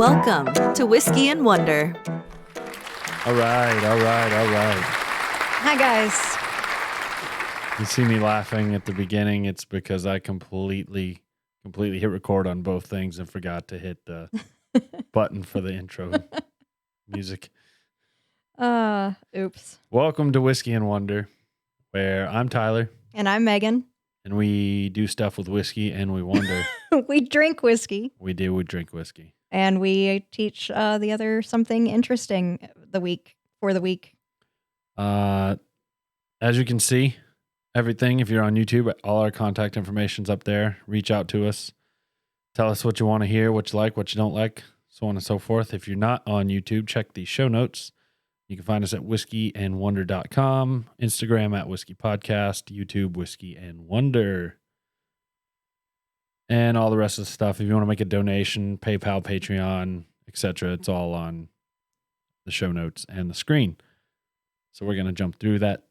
Welcome to Whiskey and Wonder. All right. Hi, guys. You see me laughing at the beginning. It's because I completely hit record on both things and forgot to hit the button for the intro music. Oops. Welcome to Whiskey and Wonder, where I'm Tyler. And I'm Megan. And we do stuff with whiskey and we wonder. We drink whiskey. We drink whiskey. And we teach the other something interesting for the week. As you can see, everything, if you're on YouTube, all our contact information's up there. Reach out to us. Tell us what you want to hear, what you like, what you don't like, so on and so forth. If you're not on YouTube, check the show notes. You can find us at whiskeyandwonder.com, Instagram at Whiskey Podcast, YouTube Whiskey and Wonder, and all the rest of the stuff. If you want to make a donation, PayPal, Patreon, etc., it's all on the show notes and the screen. So we're going to jump through that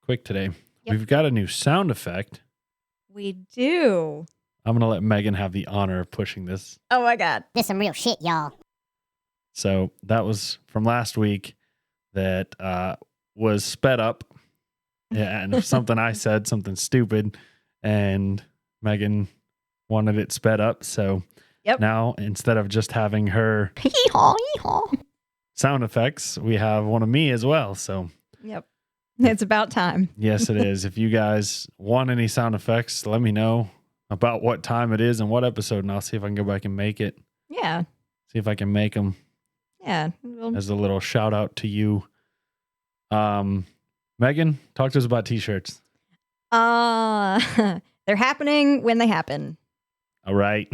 quick today. Yep. We've got a new sound effect. We do. I'm going to let Megan have the honor of pushing this. Oh my God. This some real shit, y'all. So that was from last week that was sped up. Yeah, and something I said, something stupid, and Megan wanted it sped up. So now instead of just having her sound effects, we have one of me as well. So it's about time. Yes, it is. If you guys want any sound effects, let me know about what time it is and what episode, and I'll see if I can go back and make it. Yeah. See if I can make them. Yeah. As a little shout out to you. Megan, talk to us about t-shirts. They're happening when they happen. All right.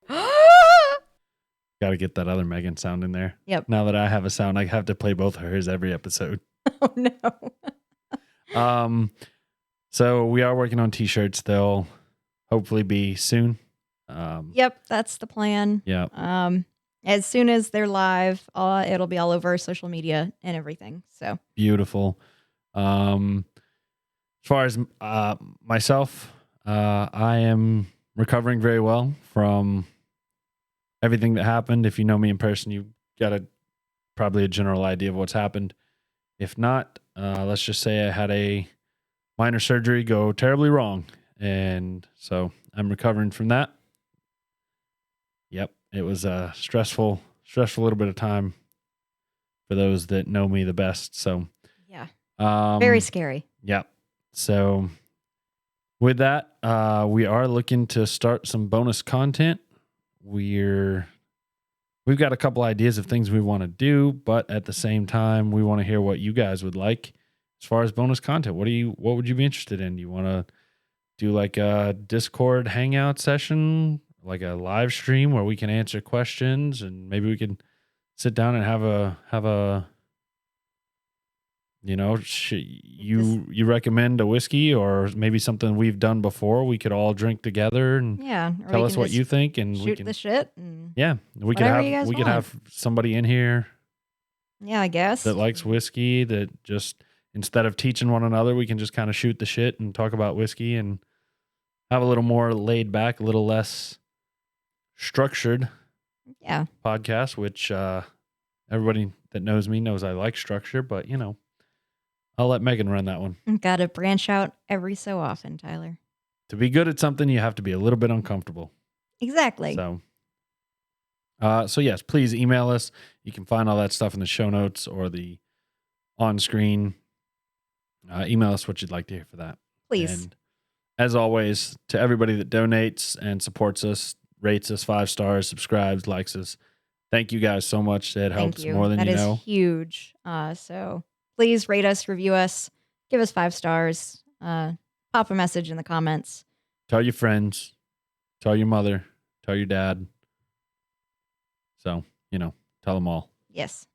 Got to get that other Megan sound in there. Yep. Now that I have a sound, I have to play both of hers every episode. Oh no. So we are working on t-shirts. They'll hopefully be soon. Yep, that's the plan. Yeah. As soon as they're live, it'll be all over our social media and everything. So beautiful. As far as myself, I am recovering very well from everything that happened. If you know me in person, you got probably a general idea of what's happened. If not, let's just say I had a minor surgery go terribly wrong. And so I'm recovering from that. Yep. It was a stressful little bit of time for those that know me the best. So yeah, very scary. Yeah. So with that, we are looking to start some bonus content. We've got a couple ideas of things we want to do, but at the same time, we want to hear what you guys would like as far as bonus content. What would you be interested in? Do you want to do like a Discord hangout session, like a live stream where we can answer questions, and maybe we can sit down and have a you recommend a whiskey or maybe something we've done before we could all drink together and tell us what you think, and shoot we can the shit. We could have somebody in here. Yeah, I guess that likes whiskey, that just instead of teaching one another, we can just kind of shoot the shit and talk about whiskey and have a little more laid back, a little less structured podcast, which everybody that knows me knows I like structure, but I'll let Megan run that one. Got to branch out every so often, Tyler. To be good at something, you have to be a little bit uncomfortable. Exactly. So yes, please email us. You can find all that stuff in the show notes or the on screen. Email us what you'd like to hear for that. Please. And as always, to everybody that donates and supports us, rates us 5 stars, subscribes, likes us, thank you guys so much. It helps more than you know. That is huge. So please rate us, review us, give us 5 stars, pop a message in the comments. Tell your friends, tell your mother, tell your dad. So, tell them all. Yes.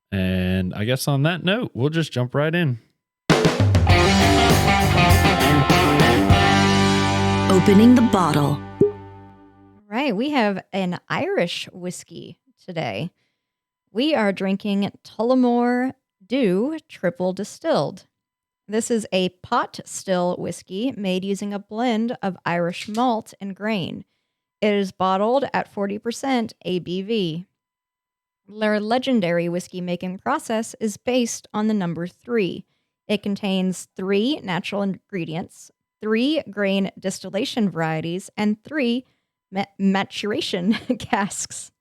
And I guess on that note, we'll just jump right in. Opening the bottle. All right, we have an Irish whiskey today. We are drinking Tullamore Dew Triple Distilled. This is a pot still whiskey made using a blend of Irish malt and grain. It is bottled at 40% ABV. Their legendary whiskey making process is based on the number 3. It contains 3 natural ingredients, 3 grain distillation varieties, and 3 maturation casks.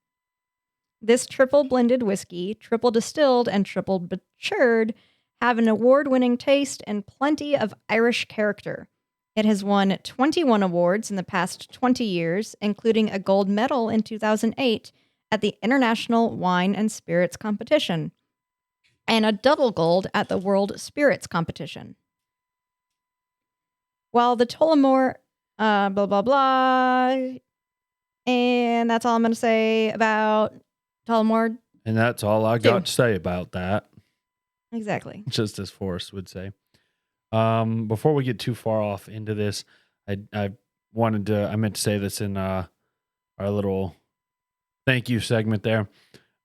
This triple blended whiskey, triple distilled and triple matured, have an award-winning taste and plenty of Irish character. It has won 21 awards in the past 20 years, including a gold medal in 2008 at the International Wine and Spirits Competition, and a double gold at the World Spirits Competition. While the Tullamore, blah, blah, blah, and that's all I'm going to say about Tullamore. And that's all I got to say about that. Exactly. Just as Forrest would say. Before we get too far off into this, I meant to say this in our little thank you segment there.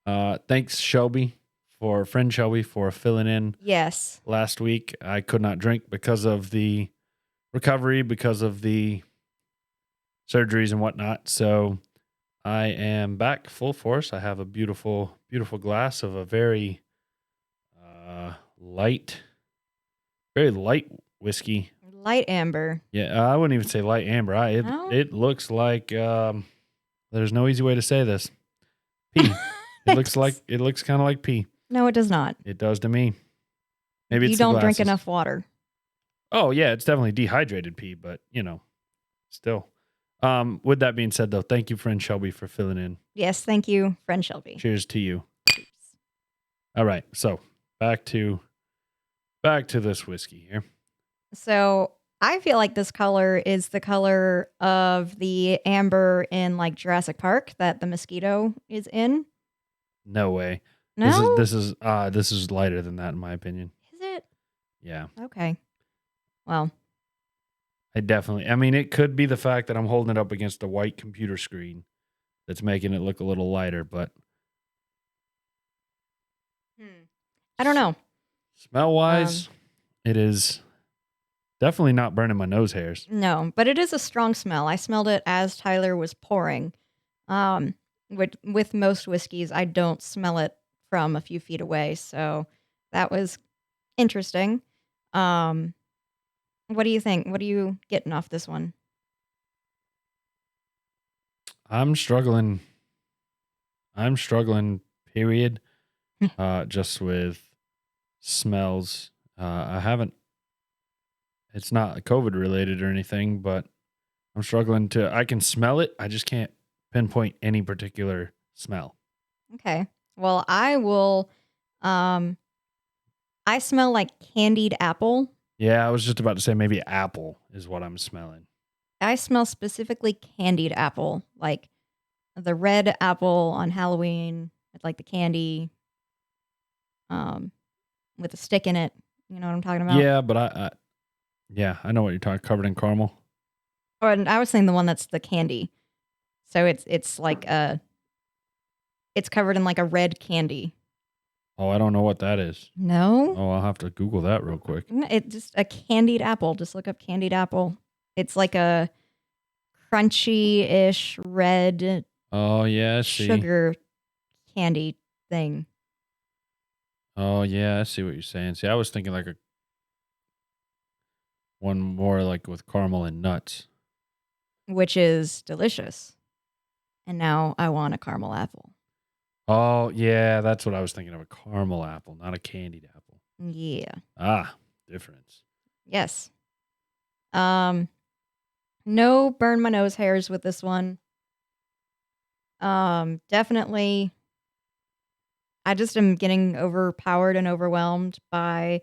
Thanks friend Shelby for filling in. Yes. Last week I could not drink because of the recovery, because of the surgeries and whatnot. So I am back full force. I have a beautiful, beautiful glass of a very very light whiskey. Light amber. Yeah, I wouldn't even say light amber. It looks like there's no easy way to say this. Pee. It looks kind of like pee. No, it does not. It does to me. Maybe you it's don't drink enough water. Oh yeah, it's definitely dehydrated pee, but still. With that being said, though, thank you, friend Shelby, for filling in. Yes, thank you, friend Shelby. Cheers to you. All right, so back to this whiskey here. So I feel like this color is the color of the amber in like Jurassic Park that the mosquito is in. No way. No, This is lighter than that in my opinion. Is it? Yeah. Okay. Well, I mean, it could be the fact that I'm holding it up against a white computer screen that's making it look a little lighter, but I don't know. Smell wise, it is definitely not burning my nose hairs. No, but it is a strong smell. I smelled it as Tyler was pouring. With most whiskeys, I don't smell it from a few feet away, so that was interesting. What do you think? What are you getting off this one? I'm struggling, period. Just with smells. It's not COVID related or anything, but I'm struggling I can smell it. I just can't pinpoint any particular smell. Okay. Well, I will, I smell like candied apple. Yeah, I was just about to say maybe apple is what I'm smelling. I smell specifically candied apple, like the red apple on Halloween with like the candy, with a stick in it. You know what I'm talking about? Yeah, but I know what you're talking. Covered in caramel. Oh, and I was saying the one that's the candy. So it's like it's covered in like a red candy. Oh, I don't know what that is. No? Oh, I'll have to Google that real quick. It's just a candied apple. Just look up candied apple. It's like a crunchy-ish red Oh, yeah, I see. sugar candy thing. Oh, yeah, I see what you're saying. See, I was thinking like one more like with caramel and nuts. Which is delicious. And now I want a caramel apple. Oh, yeah, that's what I was thinking of. A caramel apple, not a candied apple. Yeah. Ah, difference. Yes. No burn my nose hairs with this one. Definitely I just am getting overpowered and overwhelmed by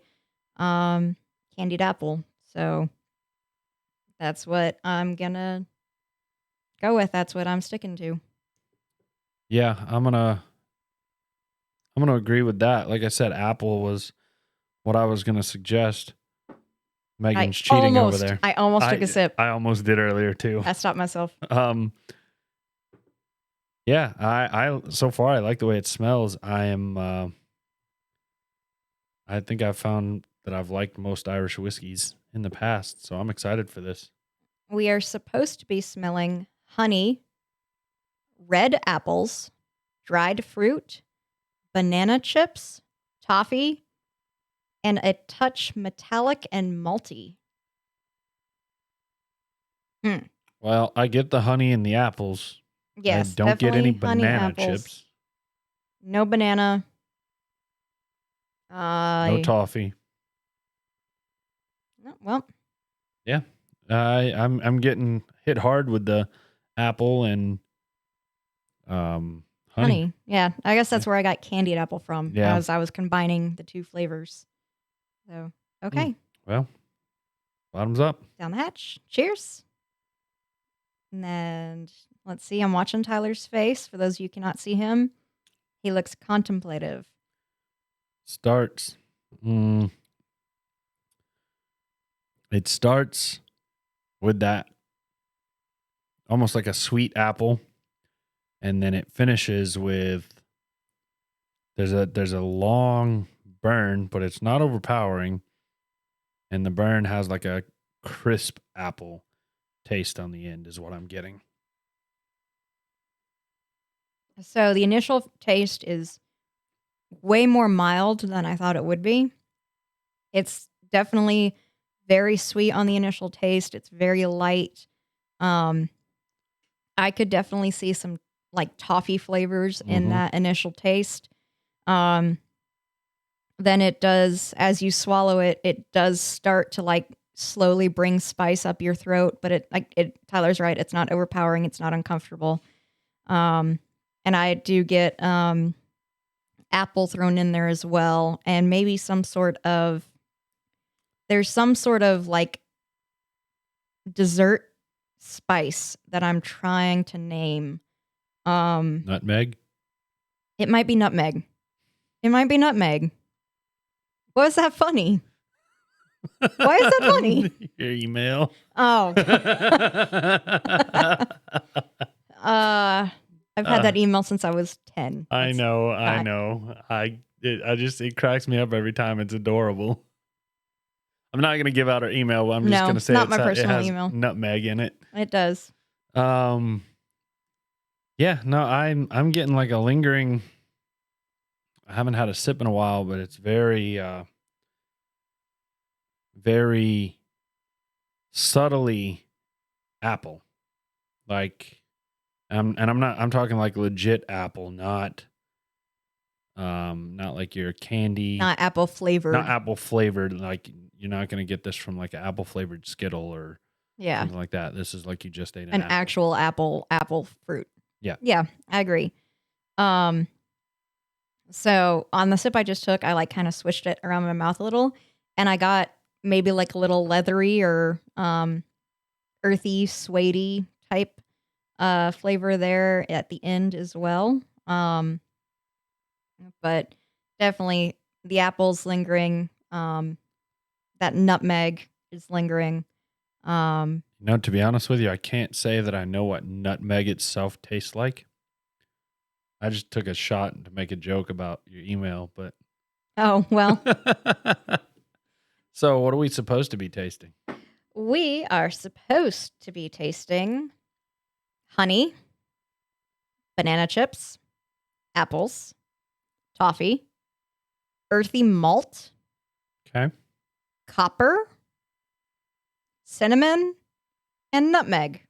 candied apple. So that's what I'm gonna go with. That's what I'm sticking to. Yeah, I'm gonna agree with that. Like I said, apple was what I was gonna suggest. Megan's cheating over there. I almost took a sip. I almost did earlier too. I stopped myself. Yeah, I so far I like the way it smells. I think I've found that I've liked most Irish whiskeys in the past, so I'm excited for this. We are supposed to be smelling honey red apples, dried fruit, banana chips, toffee, and a touch metallic and malty. Well, I get the honey and the apples. Yes, I don't get any definitely honey banana apples. chips. No banana. No toffee. No, well, Yeah. I'm getting hit hard with the apple and honey. Yeah, I guess that's where I got candied apple from. Yeah. As I was combining the two flavors. So, okay. Well, bottoms up. Down the hatch. Cheers. And then, let's see. I'm watching Tyler's face. For those of you who cannot see him, he looks contemplative. Starts. It starts with that almost like a sweet apple, and then it finishes with there's a long burn, but it's not overpowering, and the burn has like a crisp apple taste on the end is what I'm getting. So the initial taste is way more mild than I thought it would be. It's definitely very sweet on the initial taste. It's very light. I could definitely see some like toffee flavors in that initial taste. Then it does, as you swallow it, it does start to like slowly bring spice up your throat, but Tyler's right. It's not overpowering. It's not uncomfortable. And I do get apple thrown in there as well, and maybe there's some sort of like dessert spice that I'm trying to name. Nutmeg? It might be nutmeg. Why is that funny? Why is that funny? Your email. Oh. I've had that email since I was 10. I know. It cracks me up every time. It's adorable. I'm not going to give out our email, but I'm just going to say not my it personal has email. Nutmeg in it. It does. Yeah, no, I'm getting like a lingering. I haven't had a sip in a while, but it's very, very subtly apple. Like, I'm talking like legit apple, not like your candy, Not apple flavored. not apple flavored. Like you're not going to get this from like an apple flavored Skittle or something like that. This is like you just ate an apple. actual apple fruit. Yeah. Yeah, I agree. So on the sip I just took, I like kind of swished it around my mouth a little, and I got maybe like a little leathery or earthy, suede type flavor there at the end as well. But definitely the apple's lingering. That nutmeg is lingering. To be honest with you, I can't say that I know what nutmeg itself tastes like. I just took a shot to make a joke about your email, but. Oh, well. So what are we supposed to be tasting? We are supposed to be tasting honey, banana chips, apples, toffee, earthy malt, Okay. copper, cinnamon, and nutmeg.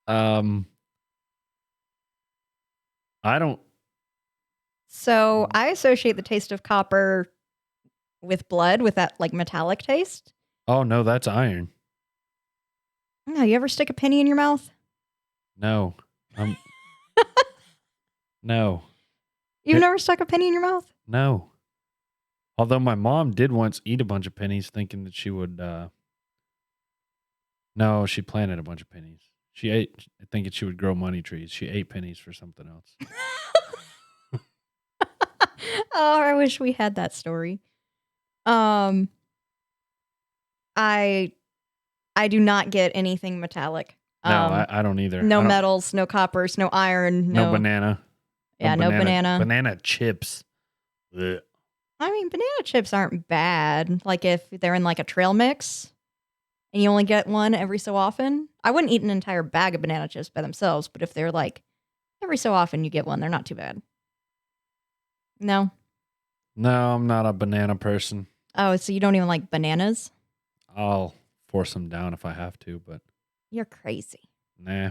I don't. So I associate the taste of copper with blood, with that like metallic taste. Oh no, that's iron. No, you ever stick a penny in your mouth? No. No. You've never stuck a penny in your mouth? No. Although my mom did once eat a bunch of pennies thinking that she would, no, she planted a bunch of pennies. She ate, thinking she would grow money trees. She ate pennies for something else. Oh, I wish we had that story. I do not get anything metallic. No, I don't either. No metals, no coppers, no iron, no banana. Yeah, no banana. Banana chips. Ugh. I mean, banana chips aren't bad. Like if they're in like a trail mix. and you only get one every so often, I wouldn't eat an entire bag of banana chips by themselves, but if they're like every so often you get one, they're not too bad. No? No, I'm not a banana person. Oh, so you don't even like bananas? I'll force them down if I have to, but You're crazy. nah.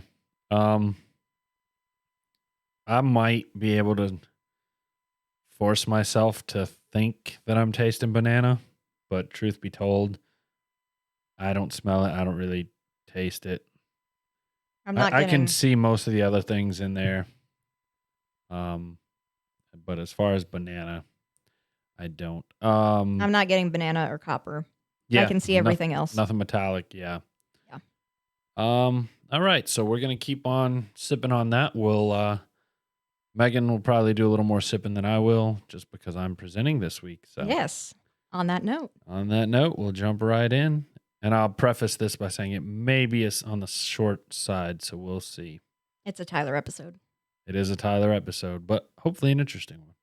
I might be able to force myself to think that I'm tasting banana, but truth be told, I don't smell it. I don't really taste it. I can see most of the other things in there. But as far as banana, I don't. I'm not getting banana or copper. Yeah, I can see everything else. Nothing metallic. Yeah. Yeah. All right. So we're gonna keep on sipping on that. Megan will probably do a little more sipping than I will, just because I'm presenting this week. So yes. On that note, we'll jump right in, and I'll preface this by saying it may be on the short side, so we'll see. it's a Tyler episode. It is a Tyler episode, but hopefully an interesting one.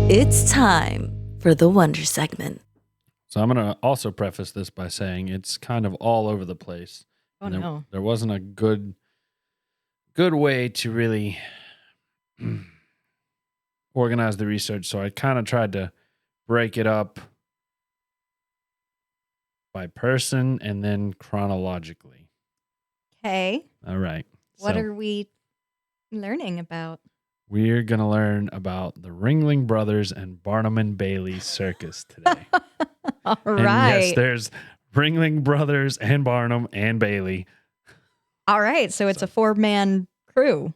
It's time for the Wonder segment. So I'm going to also preface this by saying it's kind of all over the place. Oh, no. There wasn't a good way to really organize the research, so I kind of tried to break it up by person and then chronologically. Okay. All right. What are we learning about? We're going to learn about the Ringling Brothers and Barnum Bailey Circus today. All And right. yes, there's Ringling Brothers and Barnum and Bailey. All right. So it's a 4-man crew.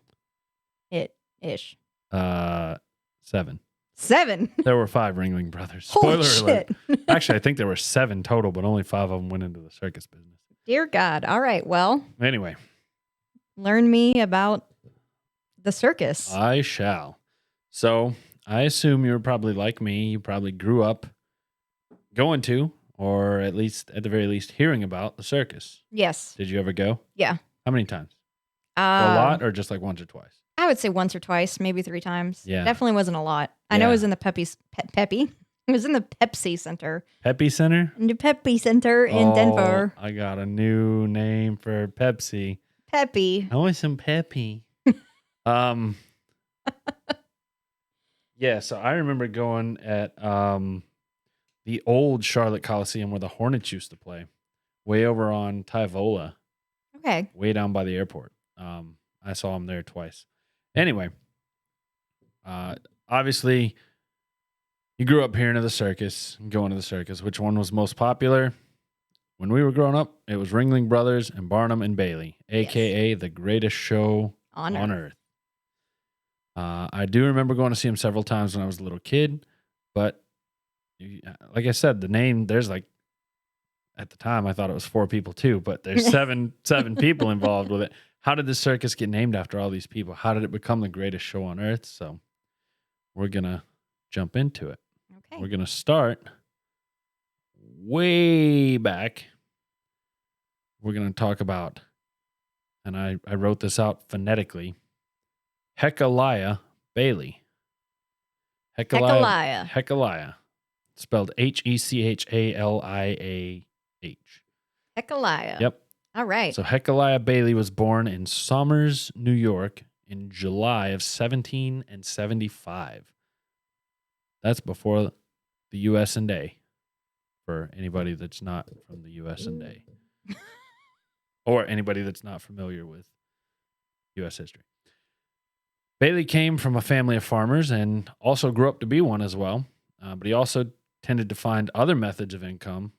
Ish. 7. 7. There were 5 Ringling Brothers. Holy Spoiler shit. alert. Actually, I think there were 7 total, but only 5 of them went into the circus business. Dear God. All right. Well, Anyway, learn me about the circus. I shall. So I assume you're probably like me. You probably grew up going to, or at the very least, hearing about the circus. Yes. Did you ever go? Yeah. How many times? A lot, or just like once or twice? I would say once or twice, maybe 3 times. Yeah. Definitely wasn't a lot. I know it was in the Peppy. It was in the Pepsi Center. Peppy Center? In the Pepsi Center in Denver. I got a new name for Pepsi. Peppy. I want some Peppy. Yeah, so I remember going at the old Charlotte Coliseum where the Hornets used to play, way over on Tyvola, Okay. way down by the airport. I saw them there twice. Anyway, obviously, you grew up hearing of the circus, going to the circus. Which one was most popular? When we were growing up, it was Ringling Brothers and Barnum and Bailey, a.k.a. the greatest show on earth. I do remember going to see him several times when I was a little kid, but like I said, the name, there's like, at the time I thought it was 4 people too, but there's seven people involved with it. How did the circus get named after all these people? How did it become the greatest show on earth? So we're going to jump into it. Okay. We're going to start way back. We're going to talk about, and I wrote this out phonetically, Hecaliah Bailey. Hecaliah. Spelled Hecchaliah. Hecaliah. Yep. All right. So Hecaliah Bailey was born in Somers, New York in July of 1775. That's before the U.S. and A. For anybody that's not from the U.S. and A. Or anybody that's not familiar with U.S. history. Bailey came from a family of farmers and also grew up to be one as well. But he also tended to find other methods of income.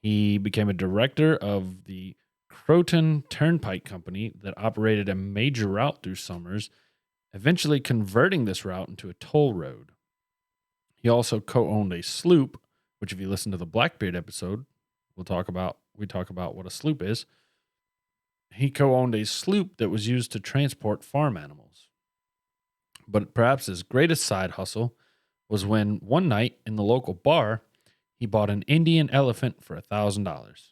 He became a director of the Croton Turnpike Company that operated a major route through Somers, eventually converting this route into a toll road. He also co-owned a sloop, which if you listen to the Blackbeard episode, we talk about what a sloop is. He co-owned a sloop that was used to transport farm animals. But perhaps his greatest side hustle was when one night in the local bar, he bought an Indian elephant for $1,000.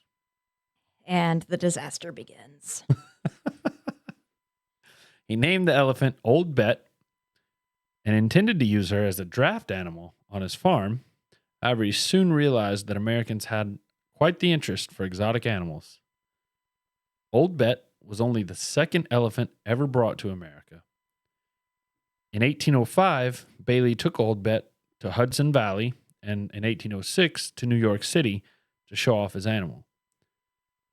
And the disaster begins. He named the elephant Old Bet, and intended to use her as a draft animal on his farm. However, he soon realized that Americans had quite the interest for exotic animals. Old Bet was only the second elephant ever brought to America. In 1805, Bailey took Old Bet to Hudson Valley and in 1806 to New York City to show off his animal.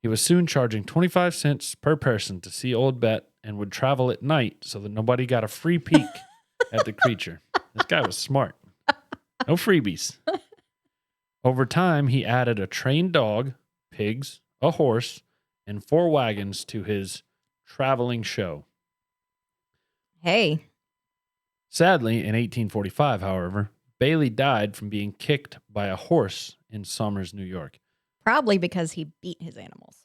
He was soon charging 25 cents per person to see Old Bet and would travel at night so that nobody got a free peek at the creature. This guy was smart. No freebies. Over time, he added a trained dog, pigs, a horse, and 4 wagons to his traveling show. Hey. Sadly, in 1845, however, Bailey died from being kicked by a horse in Somers, New York. Probably because he beat his animals.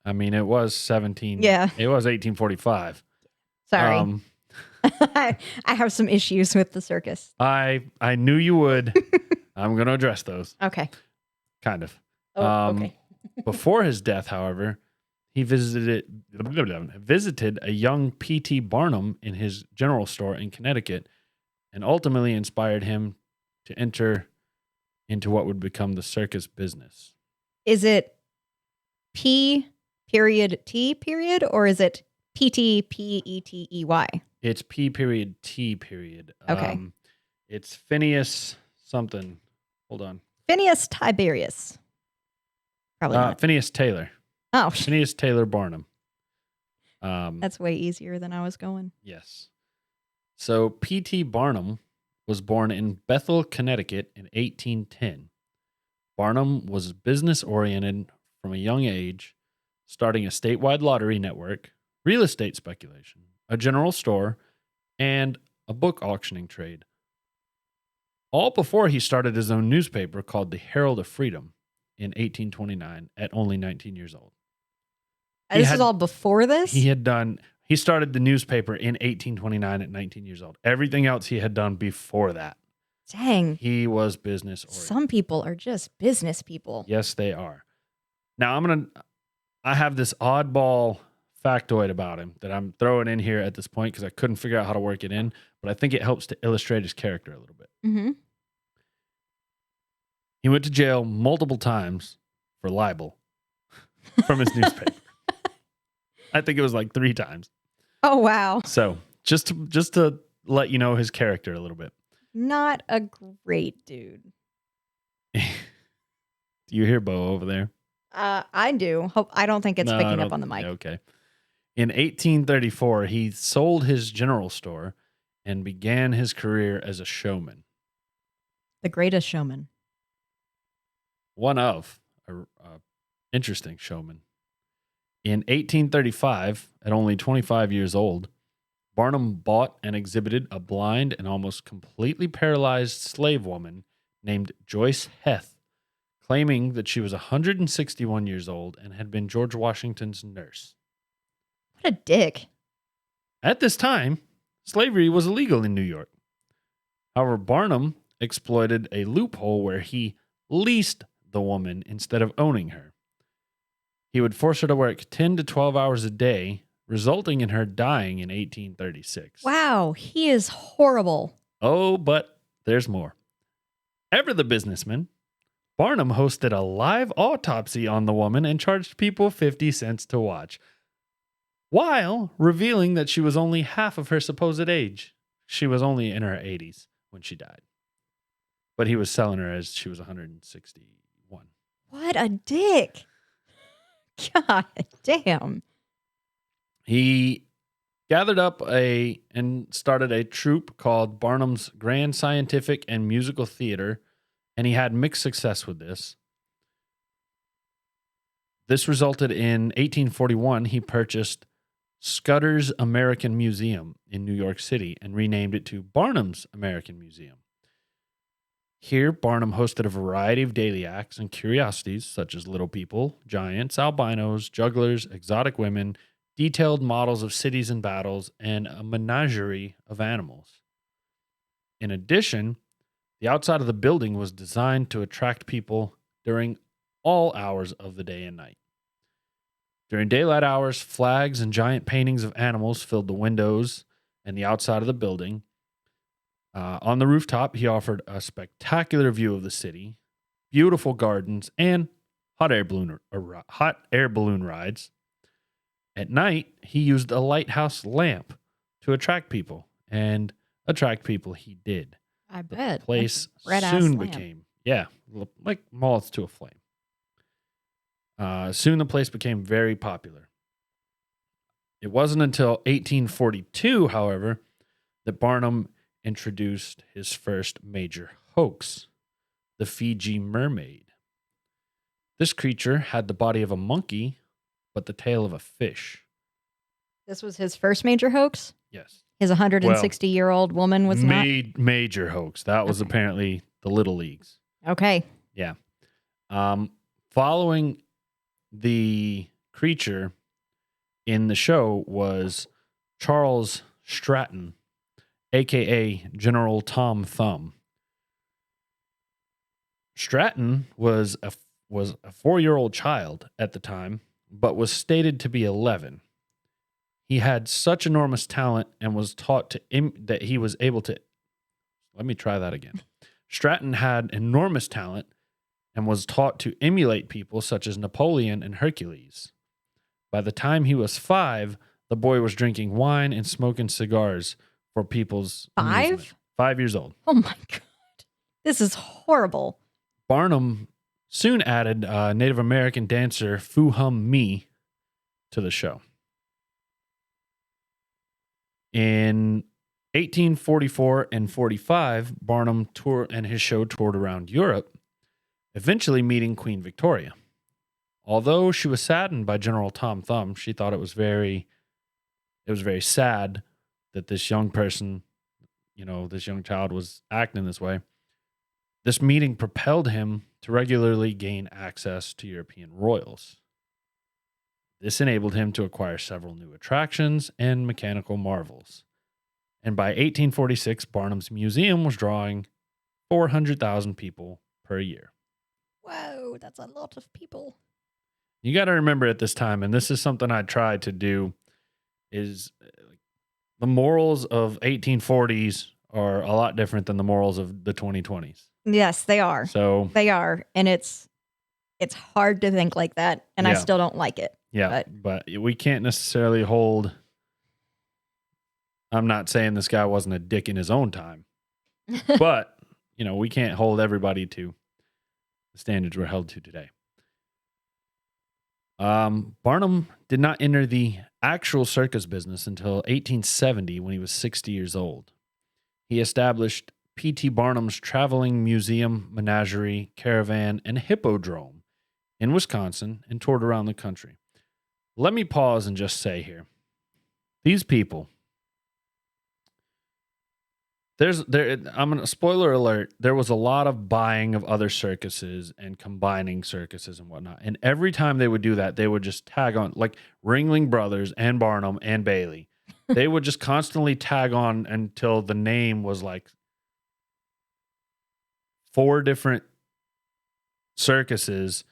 I mean, it was 1845. Sorry. I have some issues with the circus. I knew you would. I'm going to address those. Okay. Kind of. Oh, okay. Before his death, however, he visited a young P.T. Barnum in his general store in Connecticut and ultimately inspired him to enter into what would become the circus business. Is it P period T period or is it PTPETEY? It's P period T period. Okay. It's Phineas something. Hold on. Phineas Tiberius. Probably not. Phineas Taylor. Oh, Phineas Taylor Barnum. that's way easier than I was going. Yes. So P.T. Barnum was born in Bethel, Connecticut in 1810. Barnum was business-oriented from a young age, starting a statewide lottery network, real estate speculation, a general store, and a book auctioning trade. All before he started his own newspaper called the Herald of Freedom in 1829 at only 19 years old. This is all before this? He started the newspaper in 1829 at 19 years old. Everything else he had done before that. Dang. He was business oriented. Some people are just business people. Yes, they are. Now I have this oddball factoid about him that I'm throwing in here at this point because I couldn't figure out how to work it in, but I think it helps to illustrate his character a little bit. Mm-hmm. He went to jail multiple times for libel from his newspaper. I think it was like 3 times. Oh, wow. So just to let you know his character a little bit. Not a great dude. Do you hear Bo over there? I do. I don't think it's picking up on the mic. Okay. In 1834, he sold his general store and began his career as a showman. The Greatest Showman. One of a interesting showman. In 1835, at only 25 years old, Barnum bought and exhibited a blind and almost completely paralyzed slave woman named Joyce Heth, claiming that she was 161 years old and had been George Washington's nurse. What a dick. At this time, slavery was illegal in New York. However, Barnum exploited a loophole where he leased the woman instead of owning her. He would force her to work 10 to 12 hours a day, resulting in her dying in 1836. Wow, he is horrible. Oh, but there's more. Ever the businessman, Barnum hosted a live autopsy on the woman and charged people 50 cents to watch, while revealing that she was only half of her supposed age. She was only in her 80s when she died. But he was selling her as she was 161. What a dick. God damn. He gathered up and started a troupe called Barnum's Grand Scientific and Musical Theater, and he had mixed success with this. This resulted in 1841, he purchased Scudder's American Museum in New York City and renamed it to Barnum's American Museum. Here, Barnum hosted a variety of daily acts and curiosities such as little people, giants, albinos, jugglers, exotic women, detailed models of cities and battles, and a menagerie of animals. In addition, the outside of the building was designed to attract people during all hours of the day and night. During daylight hours, flags and giant paintings of animals filled the windows and the outside of the building. On the rooftop, he offered a spectacular view of the city, beautiful gardens, and hot air balloon rides. At night, he used a lighthouse lamp to attract people, and attract people he did. I bet. The place Red-ass soon lamp. became, like moths to a flame. Soon the place became very popular. It wasn't until 1842, however, that Barnum introduced his first major hoax, the Fiji mermaid. This creature had the body of a monkey, but the tail of a fish. This was his first major hoax? Yes. His 160-year-old woman was not? Major hoax. That was Okay. apparently the little leagues. Okay. Yeah. Following the creature in the show was Charles Stratton, a.k.a. General Tom Thumb. Stratton was a 4-year-old child at the time, but was stated to be 11. He had such enormous talent and was taught that he was able to. Let me try that again. Stratton had enormous talent and was taught to emulate people such as Napoleon and Hercules. By the time he was 5, the boy was drinking wine and smoking cigars for people's 5? amusement. 5 years old. Oh my God. This is horrible. Barnum soon added Native American dancer Fu Hum Me to the show. In 1844 and 45, Barnum and his show toured around Europe, eventually meeting Queen Victoria. Although she was saddened by General Tom Thumb, she thought it was very sad that this young person, this young child was acting this way. This meeting propelled him to regularly gain access to European royals. This enabled him to acquire several new attractions and mechanical marvels. And by 1846, Barnum's museum was drawing 400,000 people per year. Whoa, that's a lot of people. You got to remember at this time, and this is something I tried to do, is the morals of 1840s are a lot different than the morals of the 2020s. Yes, they are. So They are. And it's hard to think like that. And I Yeah. still don't like it. yeah, but we can't necessarily hold. I'm not saying this guy wasn't a dick in his own time, but we can't hold everybody to the standards we're held to today. Barnum did not enter the actual circus business until 1870 when he was 60 years old. He established P.T. Barnum's Traveling Museum, Menagerie, Caravan, and Hippodrome in Wisconsin and toured around the country. Let me pause and just say here, these people, spoiler alert, there was a lot of buying of other circuses and combining circuses and whatnot. And every time they would do that, they would just tag on, like Ringling Brothers and Barnum and Bailey. They would just constantly tag on until the name was like 4 different circuses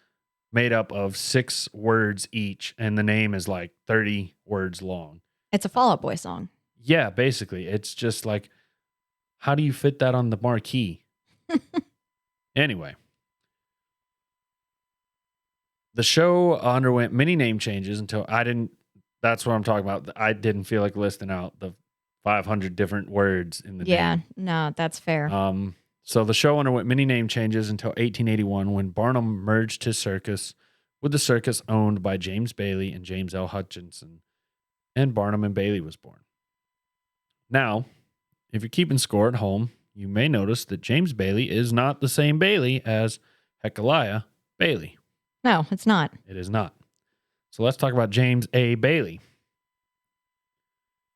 made up of 6 words each, and the name is like 30 words long. It's a Fall Out Boy song. Yeah, basically. It's just like, how do you fit that on the marquee? Anyway. The show underwent many name changes until that's what I'm talking about. I didn't feel like listing out the 500 different words in the Yeah, name. no, that's fair. So the show underwent many name changes until 1881 when Barnum merged his circus with the circus owned by James Bailey and James L. Hutchinson, and Barnum and Bailey was born. Now, if you're keeping score at home, you may notice that James Bailey is not the same Bailey as Hecaliah Bailey. No, it's not. It is not. So let's talk about James A. Bailey.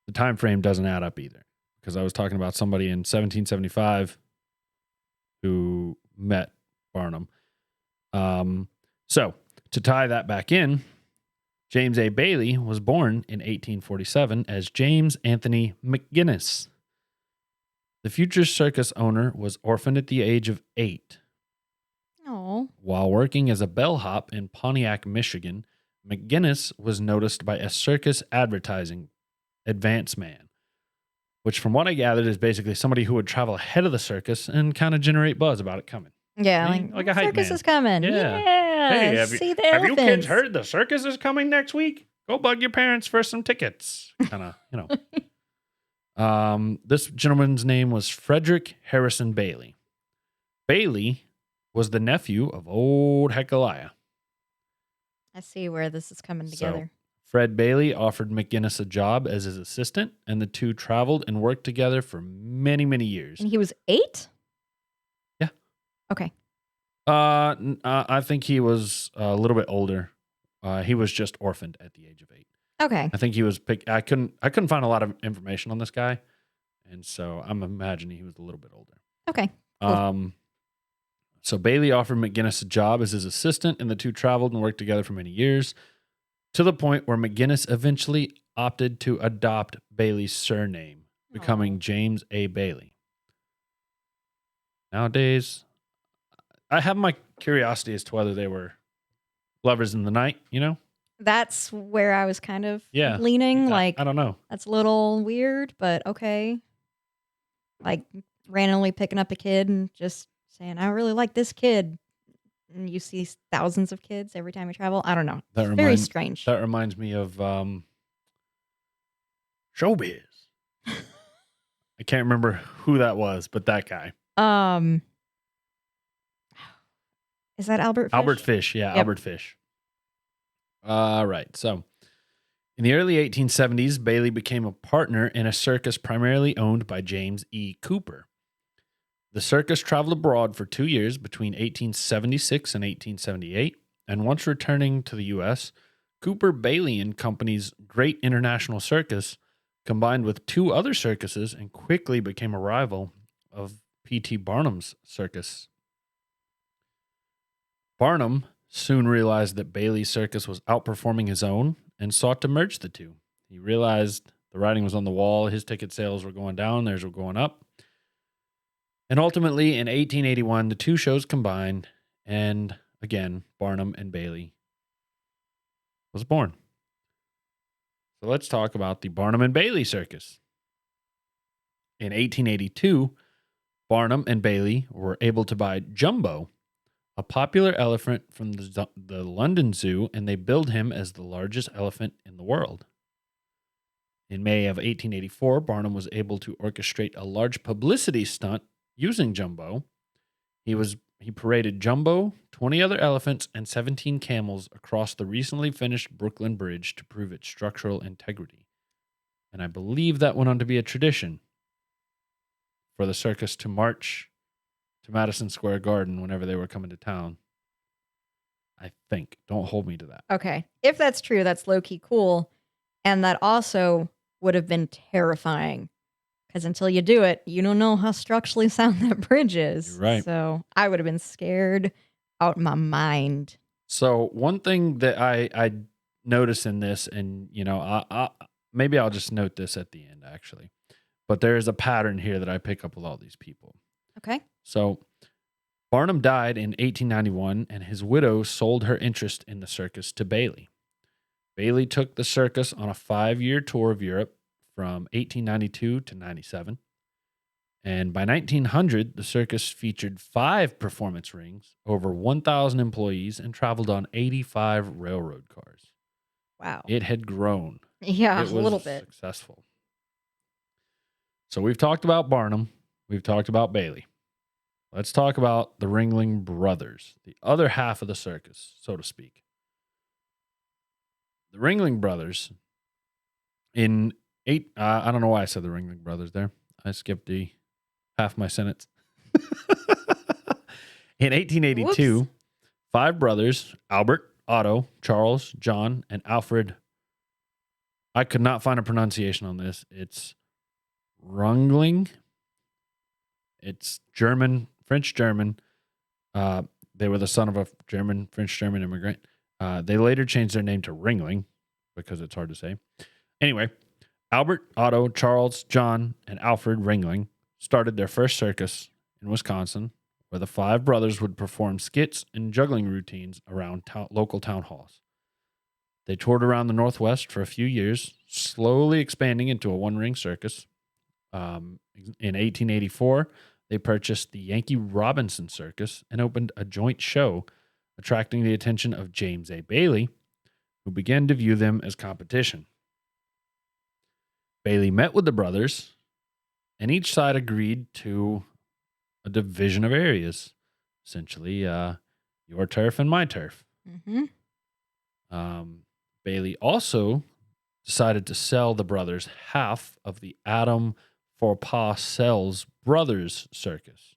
The time frame doesn't add up either, because I was talking about somebody in 1775 who met Barnum. So to tie that back in, James A. Bailey was born in 1847 as James Anthony McGinnis. The future circus owner was orphaned at the age of 8. Oh. While working as a bellhop in Pontiac, Michigan, McGinnis was noticed by a circus advertising advance man. which from what I gathered is basically somebody who would travel ahead of the circus and kind of generate buzz about it coming. Yeah, Like a hype circus man. is coming. Yeah. Yeah. Hey, See the have you kids elephants. heard the circus is coming next week? Go bug your parents for some tickets. Kind of, This gentleman's name was Frederick Harrison Bailey. Bailey was the nephew of old Hecaliah. I see where this is coming together. Fred Bailey offered McGinnis a job as his assistant, and the two traveled and worked together for many, many years. And he was 8? Yeah. Okay. I think he was a little bit older. He was just orphaned at the age of 8. Okay. I think he was I couldn't find a lot of information on this guy, and so I'm imagining he was a little bit older. Okay. Cool. So Bailey offered McGinnis a job as his assistant, and the two traveled and worked together for many years, to the point where McGinnis eventually opted to adopt Bailey's surname, becoming James A. Bailey. Nowadays, I have my curiosity as to whether they were lovers in the night, That's where I was kind of Yeah. leaning. I don't know. That's a little weird, but okay. Like randomly picking up a kid and just saying, I really like this kid. And you see thousands of kids every time you travel. I don't know. It's very strange. That reminds me of Showbiz. I can't remember who that was, but that guy. Is that Albert Fish? Albert Fish, yeah, Yep. Albert Fish. Right. So, in the early 1870s, Bailey became a partner in a circus primarily owned by James E. Cooper. The circus traveled abroad for 2 years between 1876 and 1878, and once returning to the U.S., Cooper Bailey and Company's Great International Circus combined with 2 other circuses and quickly became a rival of P.T. Barnum's circus. Barnum soon realized that Bailey's circus was outperforming his own and sought to merge the two. He realized the writing was on the wall. His ticket sales were going down, theirs were going up. And ultimately, in 1881, the two shows combined, and again, Barnum and Bailey was born. So let's talk about the Barnum and Bailey Circus. In 1882, Barnum and Bailey were able to buy Jumbo, a popular elephant from the London Zoo, and they billed him as the largest elephant in the world. In May of 1884, Barnum was able to orchestrate a large publicity stunt using Jumbo. He paraded Jumbo, 20 other elephants, and 17 camels across the recently finished Brooklyn Bridge to prove its structural integrity. And I believe that went on to be a tradition for the circus to march to Madison Square Garden whenever they were coming to town. I think. Don't hold me to that. Okay. If that's true, that's low-key cool. And that also would have been terrifying. Because until you do it, you don't know how structurally sound that bridge is. You're right. So I would have been scared out my mind. So one thing that I notice in this, and I maybe I'll just note this at the end actually, but there is a pattern here that I pick up with all these people. Okay. So Barnum died in 1891, and his widow sold her interest in the circus to Bailey. Bailey took the circus on a 5-year tour of Europe from 1892 to 97. And by 1900, the circus featured 5 performance rings, over 1,000 employees, and traveled on 85 railroad cars. Wow. It had grown. Yeah, It was a little bit. successful. So we've talked about Barnum. We've talked about Bailey. Let's talk about the Ringling Brothers, the other half of the circus, so to speak. The Ringling Brothers, I don't know why I said the Ringling Brothers there. I skipped the half my sentence. In 1882, Whoops. 5 brothers, Albert, Otto, Charles, John, and Alfred. I could not find a pronunciation on this. It's Ringling. It's German, French-German. They were the son of a French-German immigrant. They later changed their name to Ringling because it's hard to say. Anyway, Albert, Otto, Charles, John, and Alfred Ringling started their first circus in Wisconsin, where the 5 brothers would perform skits and juggling routines around local town halls. They toured around the Northwest for a few years, slowly expanding into a one-ring circus. In 1884, they purchased the Yankee Robinson Circus and opened a joint show, attracting the attention of James A. Bailey, who began to view them as competition. Bailey met with the brothers, and each side agreed to a division of areas, essentially your turf and my turf. Mm-hmm. Bailey also decided to sell the brothers half of the Adam Fourpas Sells Brothers Circus.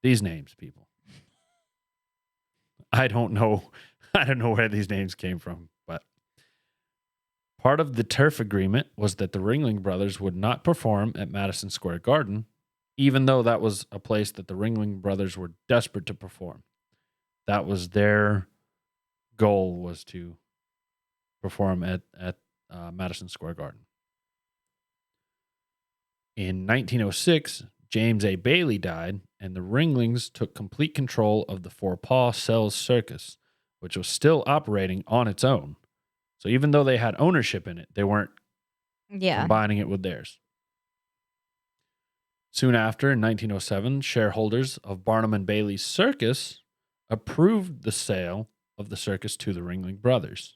These names, people. I don't know where these names came from, but part of the turf agreement was that the Ringling Brothers would not perform at Madison Square Garden, even though that was a place that the Ringling Brothers were desperate to perform. That was their goal, was to perform at Madison Square Garden. In 1906, James A. Bailey died, and the Ringlings took complete control of the Fourpas Sells Circus, which was still operating on its own. So even though they had ownership in it, they weren't combining it with theirs. Soon after, in 1907, shareholders of Barnum and Bailey's Circus approved the sale of the circus to the Ringling Brothers.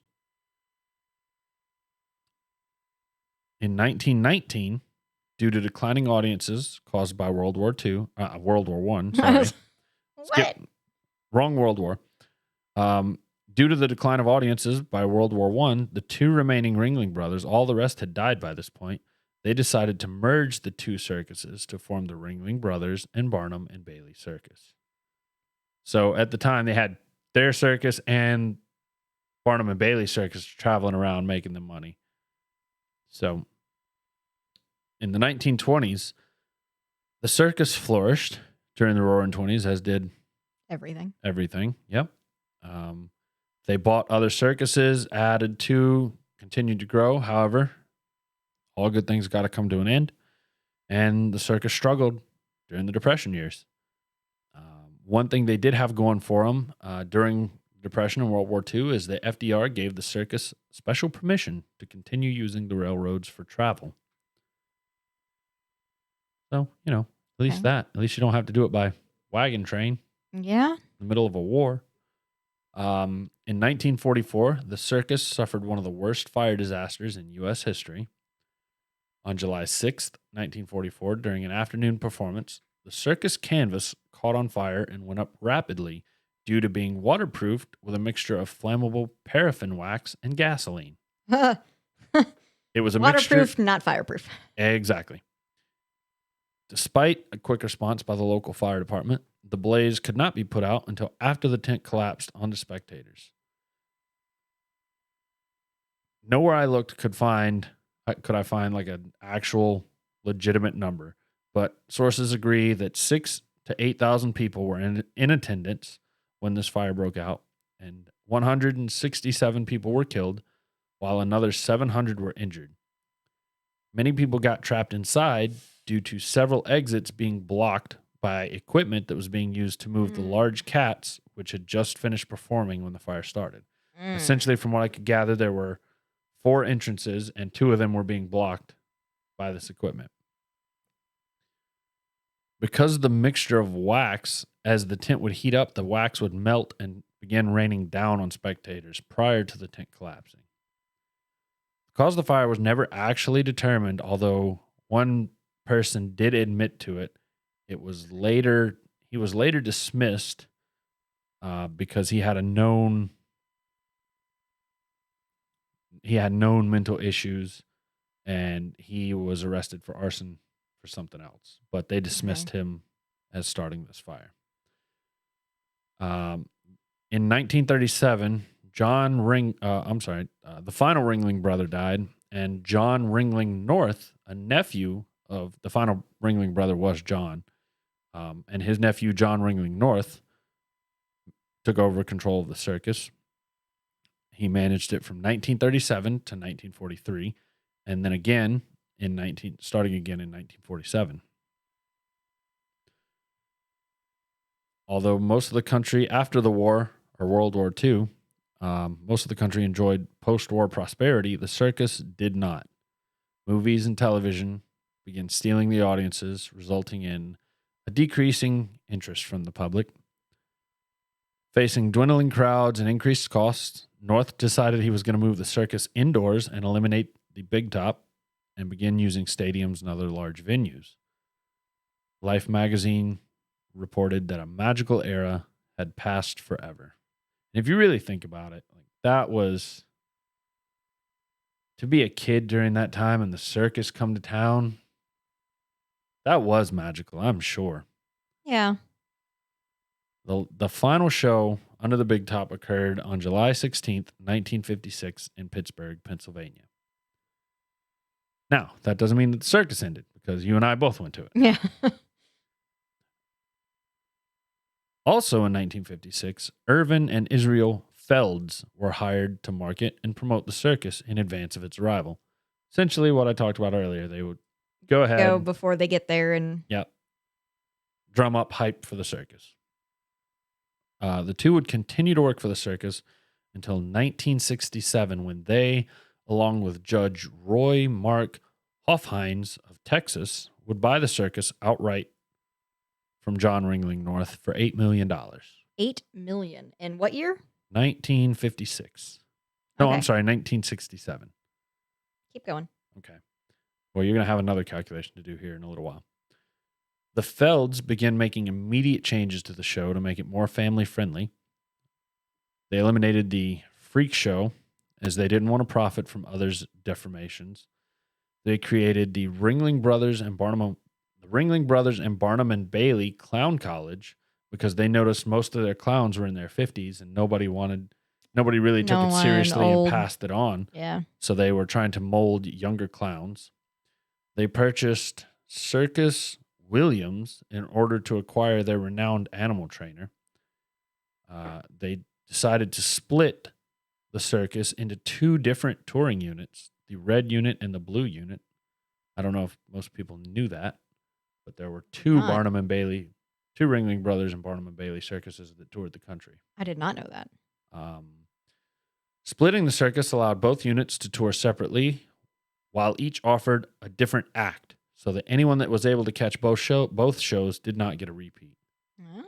In 1919, due to declining audiences caused by World War I, sorry. What? Wrong World War. Due to the decline of audiences by World War I, the two remaining Ringling Brothers, all the rest had died by this point, they decided to merge the two circuses to form the Ringling Brothers and Barnum and Bailey Circus. So at the time, they had their circus and Barnum and Bailey Circus traveling around making them money. So in the 1920s, the circus flourished during the Roaring '20s, as did Everything. Yep. They bought other circuses, added to, continued to grow. However, all good things got to come to an end, and the circus struggled during the Depression years. One thing they did have going for them during Depression and World War II is the FDR gave the circus special permission to continue using the railroads for travel. So, at least that. At least you don't have to do it by wagon train. Yeah. In the middle of a war. In 1944, the circus suffered one of the worst fire disasters in U.S. history. On July 6th, 1944, during an afternoon performance, the circus canvas caught on fire and went up rapidly due to being waterproofed with a mixture of flammable paraffin wax and gasoline. It was a waterproof, mixture. not fireproof. Exactly. Despite a quick response by the local fire department, the blaze could not be put out until after the tent collapsed onto spectators. Nowhere I looked could I find like an actual legitimate number, but sources agree that 6,000 to 8,000 people were in attendance when this fire broke out, and 167 people were killed, while another 700 were injured. Many people got trapped inside due to several exits being blocked by equipment that was being used to move the large cats, which had just finished performing when the fire started. Essentially, from what I could gather, there were 4 entrances, and 2 of them were being blocked by this equipment. Because of the mixture of wax, as the tent would heat up, the wax would melt and begin raining down on spectators prior to the tent collapsing. The cause of the fire was never actually determined, although one person did admit to it. He was later dismissed because he had known mental issues, and he was arrested for arson for something else. But they dismissed him as starting this fire. In 1937, the final Ringling brother died, and John Ringling North, a nephew of the final Ringling brother, was John, and his nephew John Ringling North took over control of the circus. He managed it from 1937 to 1943, and then again starting again in 1947. Although most of the country after the war, or World War II, most of the country enjoyed post-war prosperity, the circus did not. Movies and television began stealing the audiences, resulting in a decreasing interest from the public. Facing dwindling crowds and increased costs, North decided he was going to move the circus indoors and eliminate the big top and begin using stadiums and other large venues. Life magazine reported that a magical era had passed forever. And if you really think about it, like that was to be a kid during that time and the circus come to town. That was magical, I'm sure. Yeah. The final show under the big top occurred on July 16th, 1956 in Pittsburgh, Pennsylvania. Now, that doesn't mean that the circus ended because you and I both went to it. Yeah. Also in 1956, Irvin and Israel Felds were hired to market and promote the circus in advance of its arrival. Essentially what I talked about earlier. They would go ahead. Go before they get there and drum up hype for the circus. The two would continue to work for the circus until 1967 when they, along with Judge Roy Mark Hofheinz of Texas, would buy the circus outright from John Ringling North for $8 million. $8 million. In what year? 1956. No, Okay. I'm sorry, 1967. Keep going. Okay. Well, you're going to have another calculation to do here in a little while. The Felds began making immediate changes to the show to make it more family friendly. They eliminated the freak show as they didn't want to profit from others' deformations. They created the Ringling Brothers and Barnum and Bailey Clown College because they noticed most of their clowns were in their 50s and nobody really took it seriously and passed it on. Yeah. So they were trying to mold younger clowns. They purchased Circus Williams in order to acquire their renowned animal trainer. They decided to split the circus into two different touring units, the red unit and the blue unit. I don't know if most people knew that, but there were two Ringling Brothers and Barnum and Bailey circuses that toured the country. I did not know that. Splitting the circus allowed both units to tour separately, while each offered a different act, so that anyone that was able to catch both shows did not get a repeat.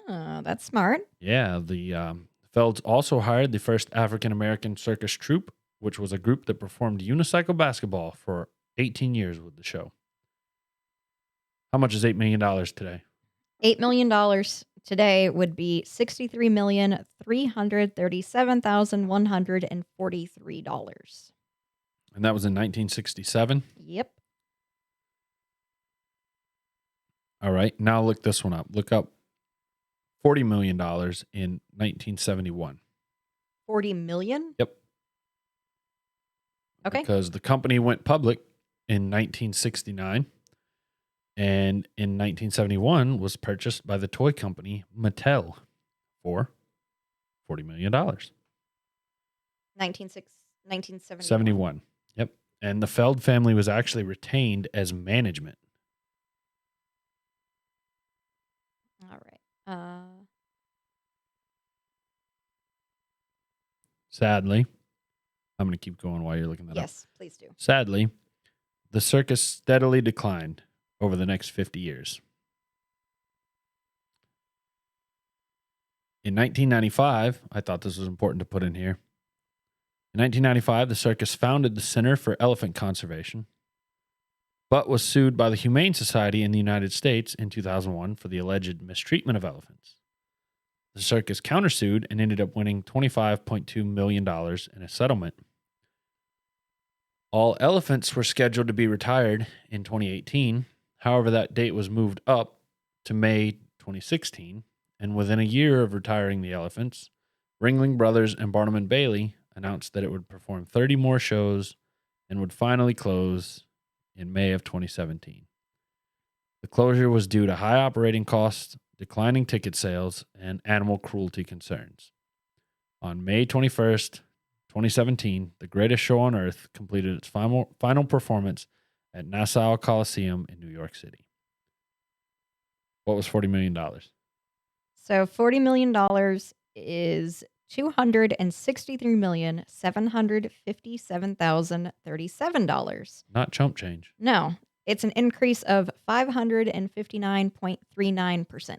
Oh, that's smart. Yeah, the Felds also hired the first African-American circus troupe, which was a group that performed unicycle basketball for 18 years with the show. How much is $8 million today? $8 million today would be $63,337,143. And that was in 1967? Yep. All right, now look this one up. Look up $40 million in 1971. $40 million? Yep. Okay. Because the company went public in 1969, and in 1971 was purchased by the toy company Mattel for $40 million. 1971. 71. Yep. And the Feld family was actually retained as management. All right. Sadly, I'm going to keep going while you're looking that up. Yes, please do. Sadly, the circus steadily declined over the next 50 years. In 1995, I thought this was important to put in here. In 1995, the circus founded the Center for Elephant Conservation, but was sued by the Humane Society in the United States in 2001 for the alleged mistreatment of elephants. The circus countersued and ended up winning $25.2 million in a settlement. All elephants were scheduled to be retired in 2018. However, that date was moved up to May 2016, and within a year of retiring the elephants, Ringling Brothers and Barnum and Bailey announced that it would perform 30 more shows and would finally close in May of 2017. The closure was due to high operating costs, declining ticket sales, and animal cruelty concerns. On May 21st, 2017, the greatest show on earth completed its final performance at Nassau Coliseum in New York City. What was $40 million? So $40 million is $263,757,037. Not chump change. No, it's an increase of 559.39%.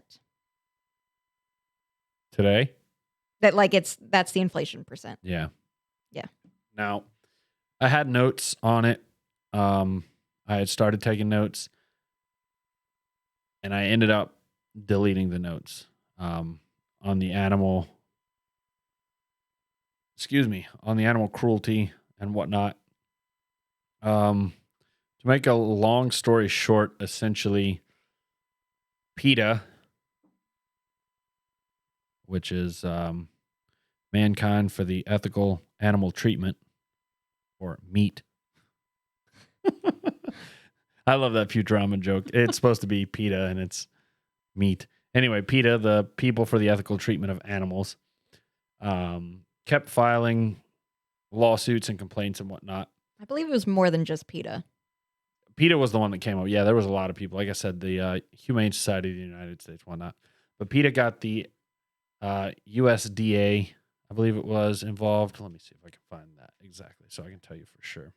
Today? That's the inflation percent. Yeah. Yeah. Now, I had notes on it. I had started taking notes, and I ended up deleting the notes on the animal. On the animal cruelty and whatnot. To make a long story short, essentially, PETA, which is Mankind for the Ethical Animal Treatment, or MEAT. I love that Futurama joke. It's supposed to be PETA and it's meat. Anyway, PETA, the People for the Ethical Treatment of Animals, kept filing lawsuits and complaints and whatnot. I believe it was more than just PETA. PETA was the one that came up. Yeah, there was a lot of people. Like I said, the Humane Society of the United States, whatnot. But PETA got the USDA, I believe it was, involved. Let me see if I can find that exactly so I can tell you for sure.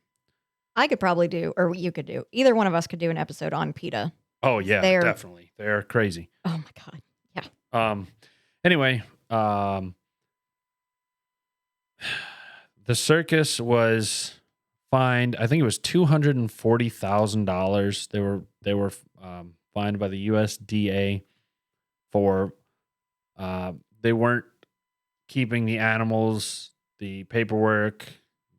I could probably do, or you could do. Either one of us could do an episode on PETA. Oh, yeah, definitely. They're crazy. Oh, my God. Yeah. Anyway, the circus was fined. I think it was $240,000. They were fined by the USDA for they weren't keeping the animals, the paperwork,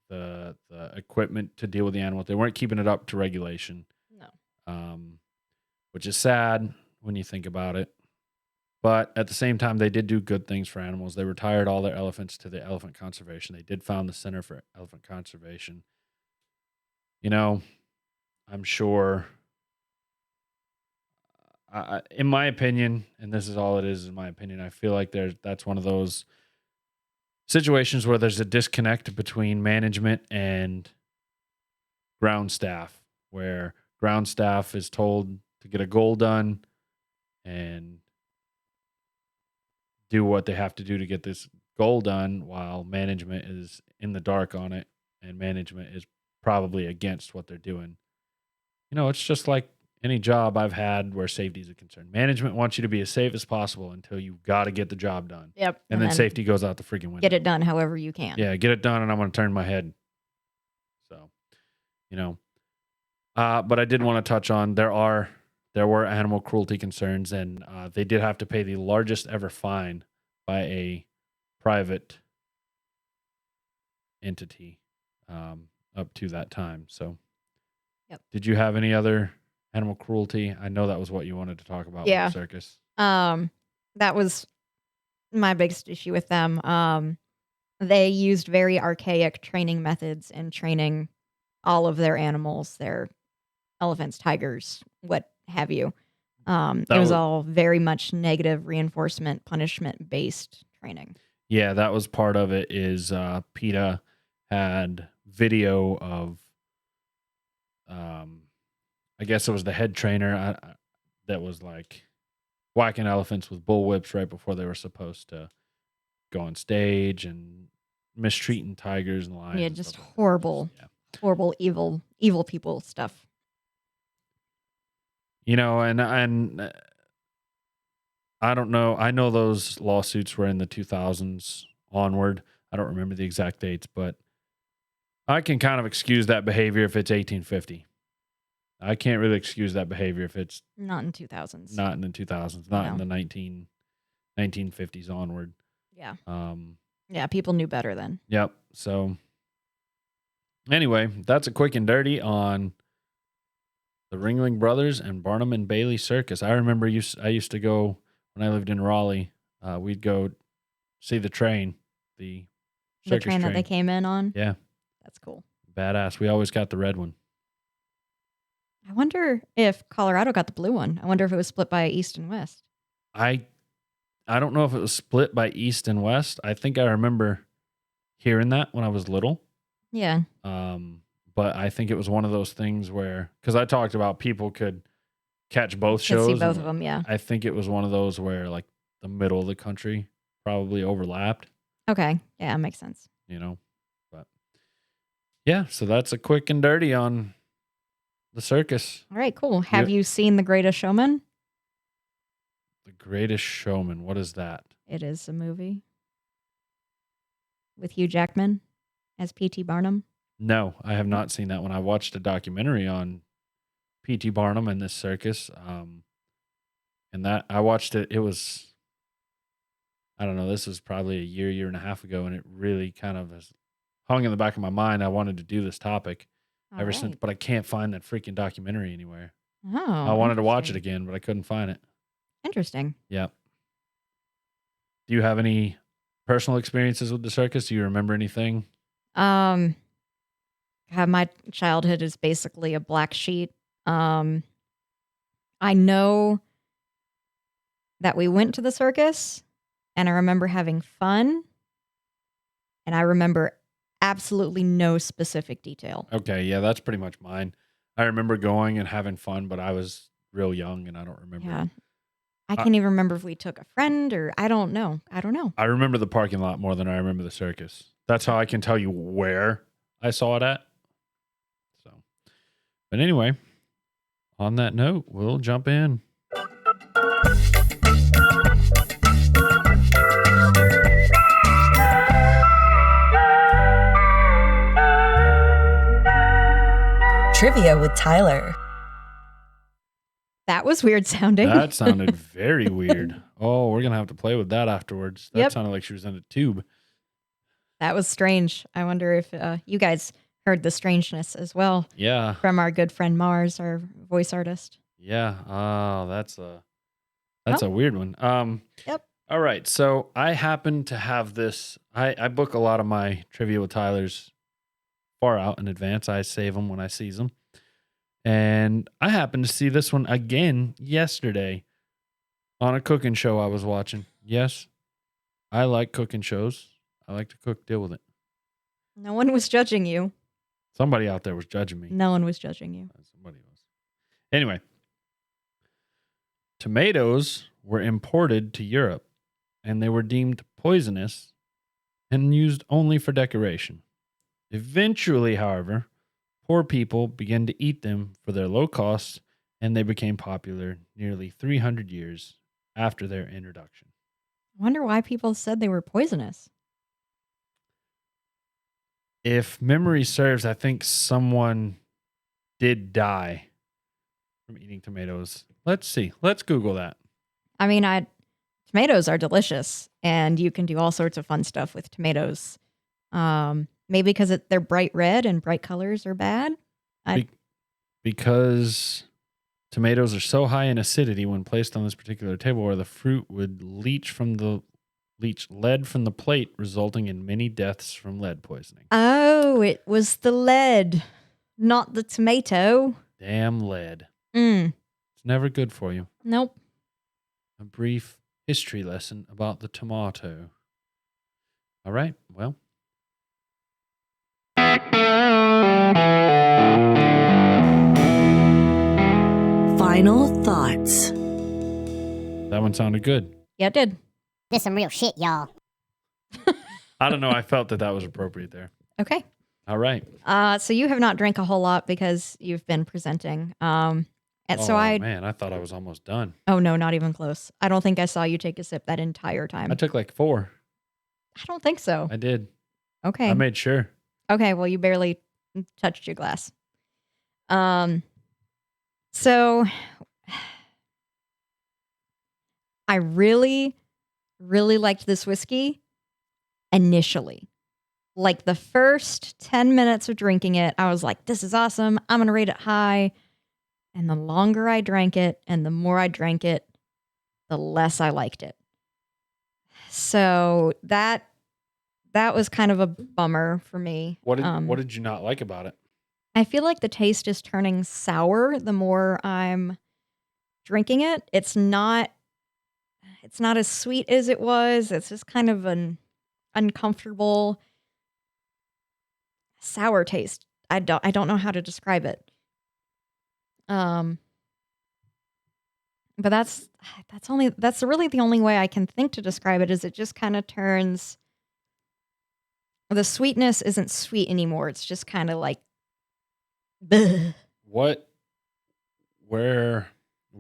the equipment to deal with the animals. They weren't keeping it up to regulation. No. Which is sad when you think about it. But at the same time, they did do good things for animals. They retired all their elephants to the elephant conservation. They did found the Center for Elephant Conservation. You know, I'm sure, in my opinion, and this is all it is in my opinion, I feel like that's one of those situations where there's a disconnect between management and ground staff, where ground staff is told to get a goal done and do what they have to do to get this goal done, while management is in the dark on it, and management is probably against what they're doing. You know, it's just like any job I've had where safety is a concern. Management wants you to be as safe as possible until you've got to get the job done. Yep. And then safety goes out the freaking window. Get it done however you can. Yeah, get it done, and I'm going to turn my head. So, you know. But I did want to touch on there were animal cruelty concerns, and they did have to pay the largest ever fine by a private entity up to that time. So, yep. Did you have any other animal cruelty? I know that was what you wanted to talk about with the circus. That was my biggest issue with them. They used very archaic training methods in training all of their animals, their elephants, tigers, what have you. It was all very much negative reinforcement, punishment-based training. Yeah, that was part of it. Is PETA had video of, I guess it was the head trainer that was like whacking elephants with bull whips right before they were supposed to go on stage, and mistreating tigers and lions. Yeah, just horrible, horrible, evil people stuff. You know, and I don't know. I know those lawsuits were in the 2000s onward. I don't remember the exact dates, but I can kind of excuse that behavior if it's 1850. I can't really excuse that behavior if it's not in 2000s. Not in the 2000s. Not in the 1950s onward. Yeah. Yeah, people knew better then. Yep. So anyway, that's a quick and dirty on the Ringling Brothers and Barnum and Bailey Circus. I remember I used to go when I lived in Raleigh. We'd go see the train, the circus train that they came in on. Yeah, that's cool. Badass. We always got the red one. I wonder if Colorado got the blue one. I wonder if it was split by East and West. I don't know if it was split by East and West. I think I remember hearing that when I was little. Yeah. But I think it was one of those things where, because I talked about people could catch both shows. See both of them, yeah. I think it was one of those where like the middle of the country probably overlapped. Okay. Yeah, makes sense. But yeah, so that's a quick and dirty on the circus. All right, cool. Have you seen The Greatest Showman? The Greatest Showman. What is that? It is a movie with Hugh Jackman as P.T. Barnum. No, I have not seen that one. I watched a documentary on P.T. Barnum and this circus. And that I watched it. It was, I don't know, this was probably a year and a half ago. And it really kind of has hung in the back of my mind. I wanted to do this topic ever since, but I can't find that freaking documentary anywhere. Oh, I wanted to watch it again, but I couldn't find it. Interesting. Yeah. Do you have any personal experiences with the circus? Do you remember anything? My childhood is basically a black sheet. I know that we went to the circus and I remember having fun and I remember absolutely no specific detail. Okay, yeah, that's pretty much mine. I remember going and having fun, but I was real young and I don't remember. Yeah. I can't even remember if we took a friend or I don't know. I remember the parking lot more than I remember the circus. That's how I can tell you where I saw it at. So, but anyway, on that note, we'll jump in. Trivia with Tyler. That was weird sounding. That sounded very weird. Oh, we're going to have to play with that afterwards. That sounded like she was in a tube. That was strange. I wonder if you guys heard the strangeness as well. Yeah. From our good friend Mars, our voice artist. Yeah. Oh, that's a weird one. Yep. All right. So I happen to have this. I book a lot of my Trivia with Tyler's far out in advance. I save them when I see them. And I happened to see this one again yesterday on a cooking show I was watching. Yes, I like cooking shows. I like to cook, deal with it. No one was judging you. Somebody out there was judging me. No one was judging you. Somebody was. Anyway, tomatoes were imported to Europe and they were deemed poisonous and used only for decoration. Eventually, however, poor people began to eat them for their low cost and they became popular nearly 300 years after their introduction. I wonder why people said they were poisonous. If memory serves, I think someone did die from eating tomatoes. Let's see. Let's Google that. I mean, tomatoes are delicious, and you can do all sorts of fun stuff with tomatoes. Maybe because they're bright red and bright colors are bad. Because tomatoes are so high in acidity when placed on this particular tableware, the fruit would leach lead from the plate, resulting in many deaths from lead poisoning. Oh, it was the lead, not the tomato. Damn lead. It's never good for you. Nope. A brief history lesson about the tomato. All right, well. Final thoughts. That one sounded good. Yeah, it did. This some real shit, y'all. I don't know. I felt that was appropriate there. Okay. All right. So you have not drank a whole lot because you've been presenting. Man, I thought I was almost done. Oh no, not even close. I don't think I saw you take a sip that entire time. I took like 4. I don't think so. I did. Okay. I made sure. Okay, well, you barely touched your glass. So I really, really liked this whiskey initially. Like the first 10 minutes of drinking it, I was like, this is awesome. I'm going to rate it high. And the longer I drank it and the more I drank it, the less I liked it. So that was kind of a bummer for me. What did you not like about it? I feel like the taste is turning sour the more I'm drinking it. It's not as sweet as it was. It's just kind of an uncomfortable sour taste. I don't know how to describe it. But that's really the only way I can think to describe it is it just kind of turns The sweetness isn't sweet anymore. It's just kind of like, bleh. Where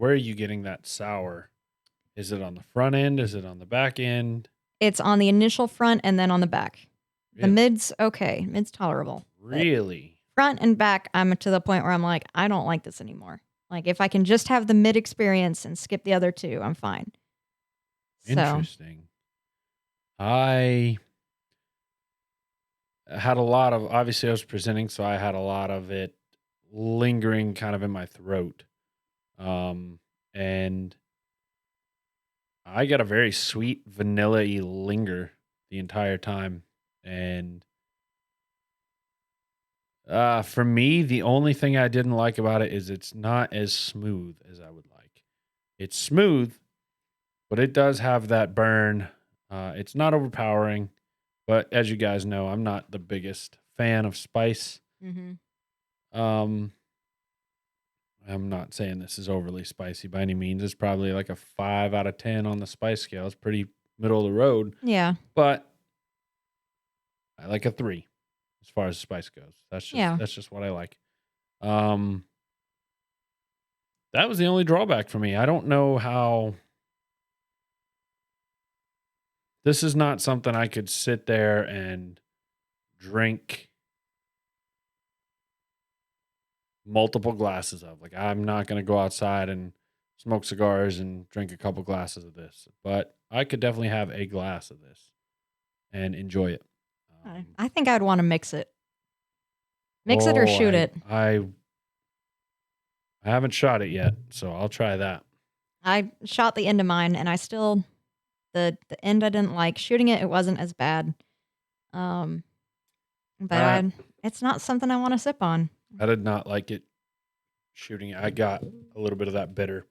are you getting that sour? Is it on the front end? Is it on the back end? It's on the initial front and then on the back. The Really? mid's okay. Mid's tolerable. But Really? front and back, I'm to the point where I'm like, I don't like this anymore. Like, if I can just have the mid experience and skip the other two, I'm fine. So, Interesting. I had a lot of, obviously I was presenting, so I had a lot of it lingering kind of in my throat. And I got a very sweet vanilla-y linger the entire time. And for me, the only thing I didn't like about it is it's not as smooth as I would like. It's smooth, but it does have that burn. It's not overpowering, but as you guys know, I'm not the biggest fan of spice. mhm. Um, I'm not saying this is overly spicy by any means. It's probably like a 5 out of 10 on the spice scale. It's pretty middle of the road, Yeah. but I like a 3 as far as spice goes. Yeah. That's just what I like. Um, that was the only drawback for me. I don't know how. This is not something I could sit there and drink multiple glasses of. Like, I'm not going to go outside and smoke cigars and drink a couple glasses of this, but I could definitely have a glass of this and enjoy it. I think I'd want to mix it. Mix it or shoot it. I haven't shot it yet, so I'll try that. I shot the end of mine, and I still the end I didn't like. Shooting it, it wasn't as bad. But it's not something I want to sip on. I did not like it shooting it. I got a little bit of that bitter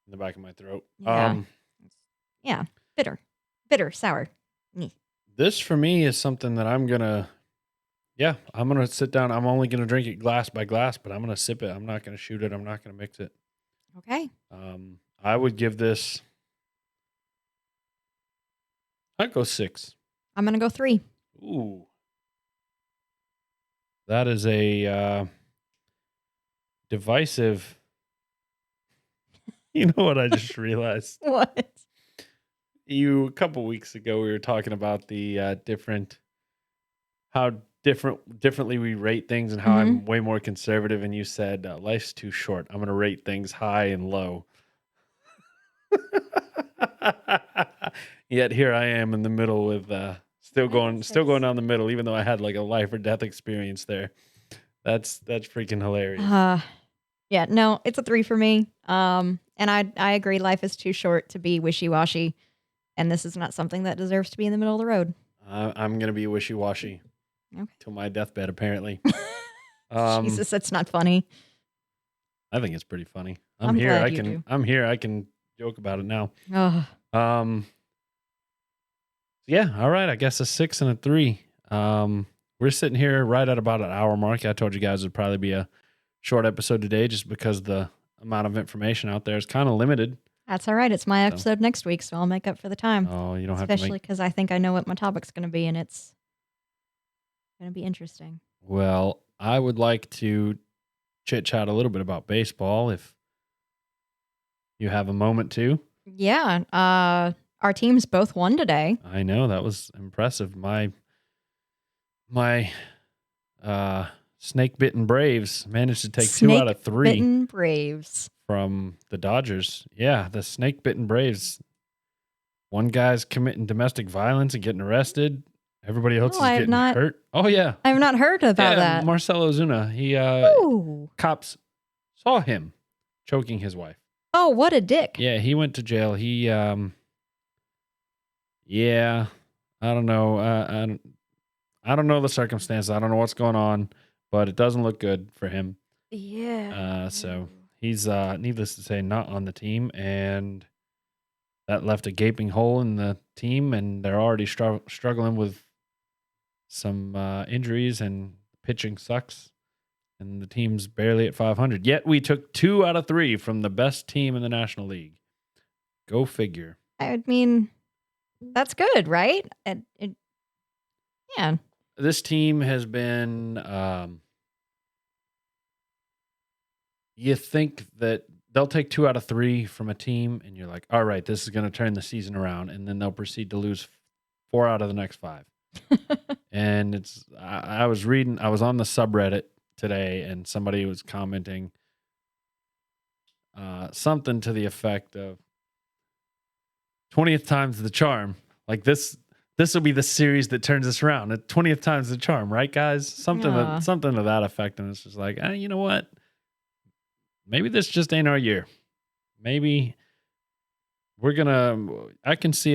in the back of my throat. Yeah. Yeah, bitter, sour. This for me is something that I'm gonna sit down. I'm only gonna drink it glass by glass, but I'm gonna sip it. I'm not gonna shoot it. I'm not gonna mix it. Okay. I would give this. I'd go 6. I'm gonna go 3. Ooh, that is a divisive. You know what I just realized? What? A couple weeks ago we were talking about the differently we rate things and how I'm way more conservative, and you said life's too short. I'm gonna rate things high and low. Yet here I am in the middle with still going down the middle, even though I had like a life or death experience there. That's freaking hilarious. Yeah, no, it's a 3 for me. And I agree, life is too short to be wishy-washy, and this is not something that deserves to be in the middle of the road. I'm gonna be wishy-washy till my deathbed, apparently. Jesus, that's not funny. I think it's pretty funny. I'm here. glad you do. I'm here. I can joke about it now. Oh, Yeah. All right. I guess a 6 and a 3. We're sitting here right at about an hour mark. I told you guys it'd probably be a short episode today, just because the amount of information out there is kind of limited. that's all right. It's my episode next week, so I'll make up for the time. Oh, you don't have Especially to because I think I know what my topic's going to be, and it's going to be interesting. Well, I would like to chit-chat a little bit about baseball if you have a moment to. Yeah. Our teams both won today. I know, that was impressive. My snake-bitten Braves managed to take 2 out of 3 Snake-bitten Braves from the Dodgers. Yeah, the snake-bitten Braves. One guy's committing domestic violence and getting arrested. Everybody else is getting hurt. Oh, yeah. I have not heard about that. Marcelo Ozuna. Cops saw him choking his wife. Oh, what a dick. Yeah, he went to jail. He, I don't know. I don't know the circumstances. I don't know what's going on, but it doesn't look good for him. Yeah. So he's, needless to say, not on the team, and that left a gaping hole in the team, and they're already struggling with some injuries, and pitching sucks, and the team's barely at 500. Yet we took 2 out of 3 from the best team in the National League. Go figure. I mean, that's good, right? Yeah. this team has been. You think that they'll take 2 out of 3 from a team, and you're like, all right, this is going to turn the season around, and then they'll proceed to lose 4 out of the next 5. And I was on the subreddit today, and somebody was commenting something to the effect of 20th time's the charm. Like this will be the series that turns us around. The 20th time's the charm, right, guys? Something to that effect. And it's just like, you know what? Maybe this just ain't our year. Maybe I can see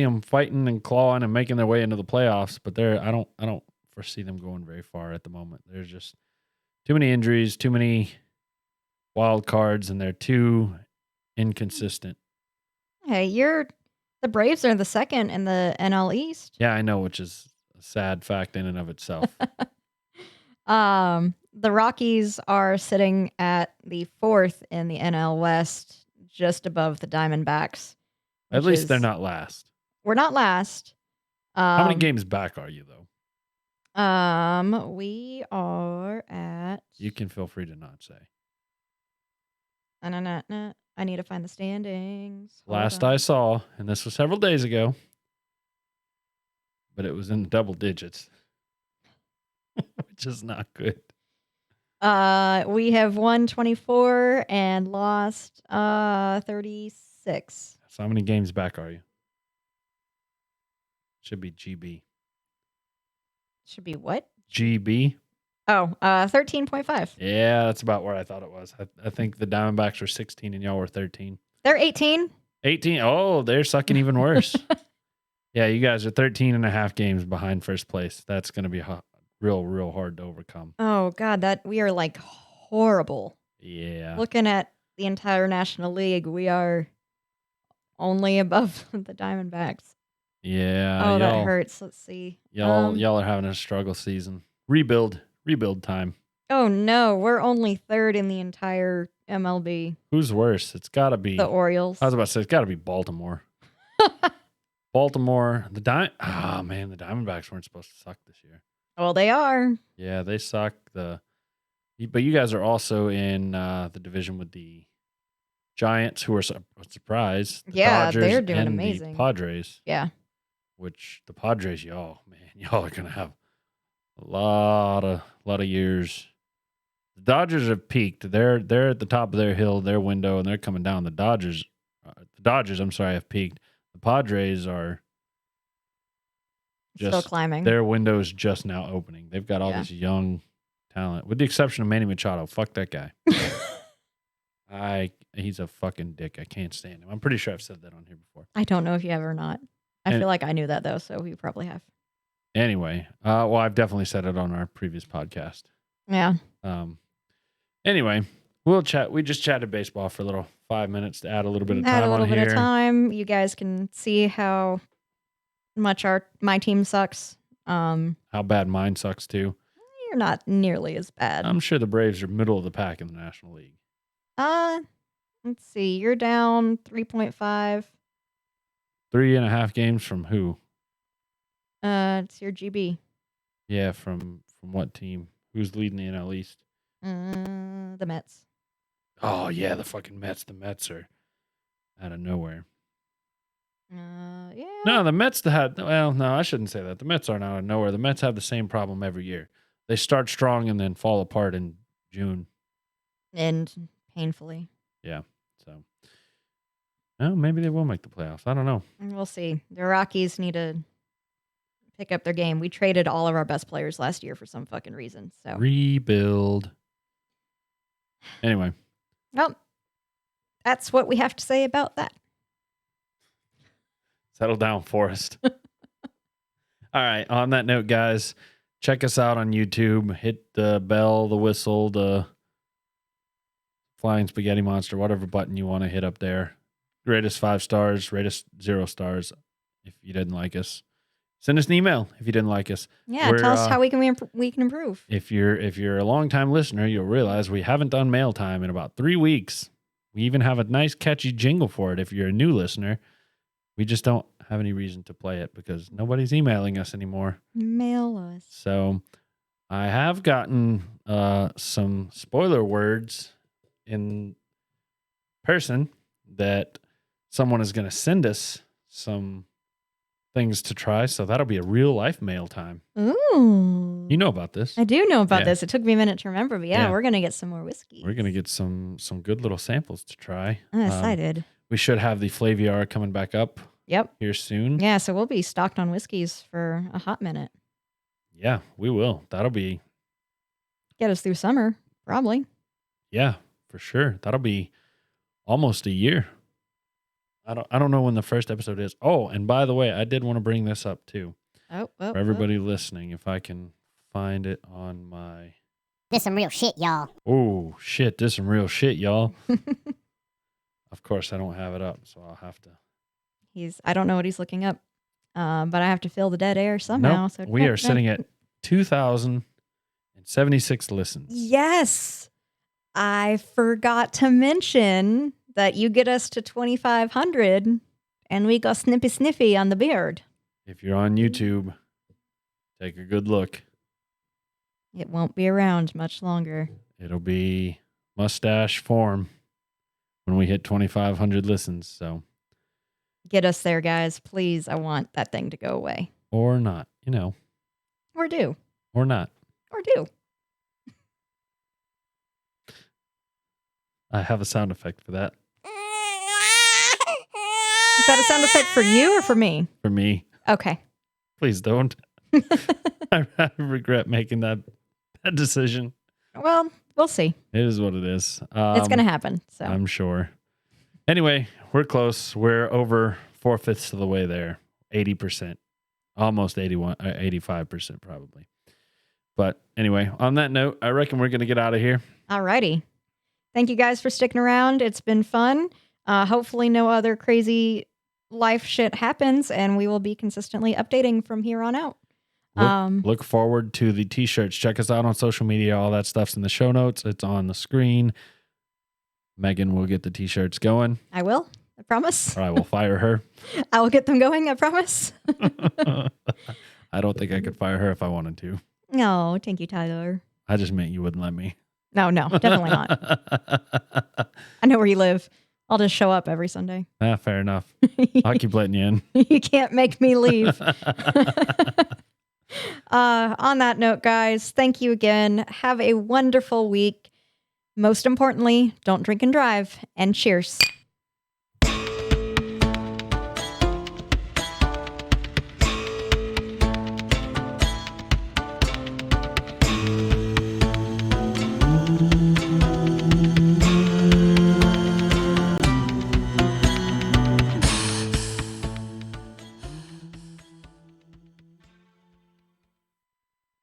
them fighting and clawing and making their way into the playoffs, but I don't foresee them going very far at the moment. There's just too many injuries, too many wild cards, and they're too inconsistent. Hey, the Braves are the second in the NL East. Yeah, I know, which is a sad fact in and of itself. The Rockies are sitting at the 4th in the NL West, just above the Diamondbacks. At least they're not last. We're not last. How many games back are you, though? We are at... You can feel free to not say. I need to find the standings. Last I saw, and this was several days ago, but it was in the double digits, which is not good. We have won 24 and lost 36. So how many games back are you? Should be GB. Should be what? GB. Oh, 13.5. Yeah, that's about where I thought it was. I think the Diamondbacks were 16 and y'all were 13. They're 18. 18. Oh, they're sucking even worse. Yeah, you guys are 13 and a half games behind first place. That's going to be real hard to overcome. Oh, God, we are like horrible. Yeah. Looking at the entire National League, we are only above the Diamondbacks. Yeah. Oh, that hurts. Let's see. Y'all are having a struggle season. Rebuild time. Oh, no. We're only 3rd in the entire MLB. Who's worse? It's got to be the Orioles. I was about to say, it's got to be Baltimore. Baltimore. The Diamondbacks weren't supposed to suck this year. Well, they are. Yeah, they suck. But you guys are also in the division with the Giants, who are surprised. The Dodgers they're doing and amazing. The Padres. Yeah. Which the Padres, y'all are gonna have a lot of years. The Dodgers have peaked. They're at the top of their hill, their window, and they're coming down. The Dodgers, have peaked. The Padres are just still climbing. Their window's just now opening. They've got all this young talent, with the exception of Manny Machado. Fuck that guy. He's a fucking dick. I can't stand him. I'm pretty sure I've said that on here before. I don't know if you have or not. I feel like I knew that though, so you probably have. Anyway, well, I've definitely said it on our previous podcast. Yeah. Anyway, we'll chat. We just chatted baseball for a little 5 minutes to add a little bit of time on here. Bit of time. You guys can see how much my team sucks. How bad mine sucks too. You're not nearly as bad. I'm sure the Braves are middle of the pack in the National League. Let's see. You're down 3.5. 3.5 games from who? It's your GB. Yeah, from what team? Who's leading the NL East? The Mets. Oh yeah, the fucking Mets. The Mets are out of nowhere. Yeah. No, the Mets I shouldn't say that. The Mets aren't out of nowhere. The Mets have the same problem every year. They start strong and then fall apart in June. And painfully. Yeah. So, maybe they will make the playoffs. I don't know. We'll see. The Rockies need to pick up their game. We traded all of our best players last year for some fucking reason. So rebuild. Anyway. Well, that's what we have to say about that. Settle down, Forrest. All right. On that note, guys, check us out on YouTube. Hit the bell, the whistle, the flying spaghetti monster, whatever button you want to hit up there. Rate us 5 stars, rate us 0 stars if you didn't like us. Send us an email if you didn't like us. Yeah, tell us how we can improve. If you're a long-time listener, you'll realize we haven't done mail time in about 3 weeks. We even have a nice catchy jingle for it if you're a new listener. We just don't have any reason to play it because nobody's emailing us anymore. Mail us. So I have gotten some spoiler words in person that someone is going to send us some things to try. So that'll be a real life mail time. Ooh. You know about this. I do know about Yeah. this. It took me a minute to remember, but Yeah. we're going to get some more whiskey. We're going to get some good little samples to try. I'm excited. We should have the Flaviar coming back up Yep. here soon. Yeah, so we'll be stocked on whiskeys for a hot minute. Yeah, we will. That'll be, Get us through summer, probably. yeah, for sure. That'll be almost a year. I don't know when the first episode is. Oh, and by the way, I did want to bring this up too. For everybody listening, if I can find it on my... This some real shit, y'all. Oh, shit. This some real shit, y'all. Of course, I don't have it up, so I'll have to... I don't know what he's looking up, but I have to fill the dead air somehow. Nope. So We are sitting at 2,076 listens. Yes. I forgot to mention that you get us to 2,500 and we go snippy sniffy on the beard. If you're on YouTube, take a good look. It won't be around much longer. It'll be mustache form when we hit 2,500 listens. So, Get us there, guys. Please. I want that thing to go away. or not, you know, Or do. or not. Or do. I have a sound effect for that. Is that a sound effect for you or for me? For me, Okay. please don't. I regret making that decision. Well, we'll see. It is what it is. It's going to happen. So I'm sure. Anyway, we're close. We're over 4/5 of the way there. 80%, almost 81, 85% probably. But anyway, on that note, I reckon we're going to get out of here. Alrighty. Thank you guys for sticking around. It's been fun. Hopefully no other crazy life shit happens, and we will be consistently updating from here on out. Look forward to the t-shirts. Check us out on social media. All that stuff's in the show notes. It's on the screen. Megan will get the t-shirts going. I will. I promise. Or I will fire her. I will get them going. I promise. I don't think I could fire her if I wanted to. No, thank you, Tyler. I just meant you wouldn't let me. No, definitely not. I know where you live. I'll just show up every Sunday. Fair enough. I'll keep letting you in. You can't make me leave. On that note, guys, thank you again. Have a wonderful week. Most importantly, don't drink and drive. And cheers.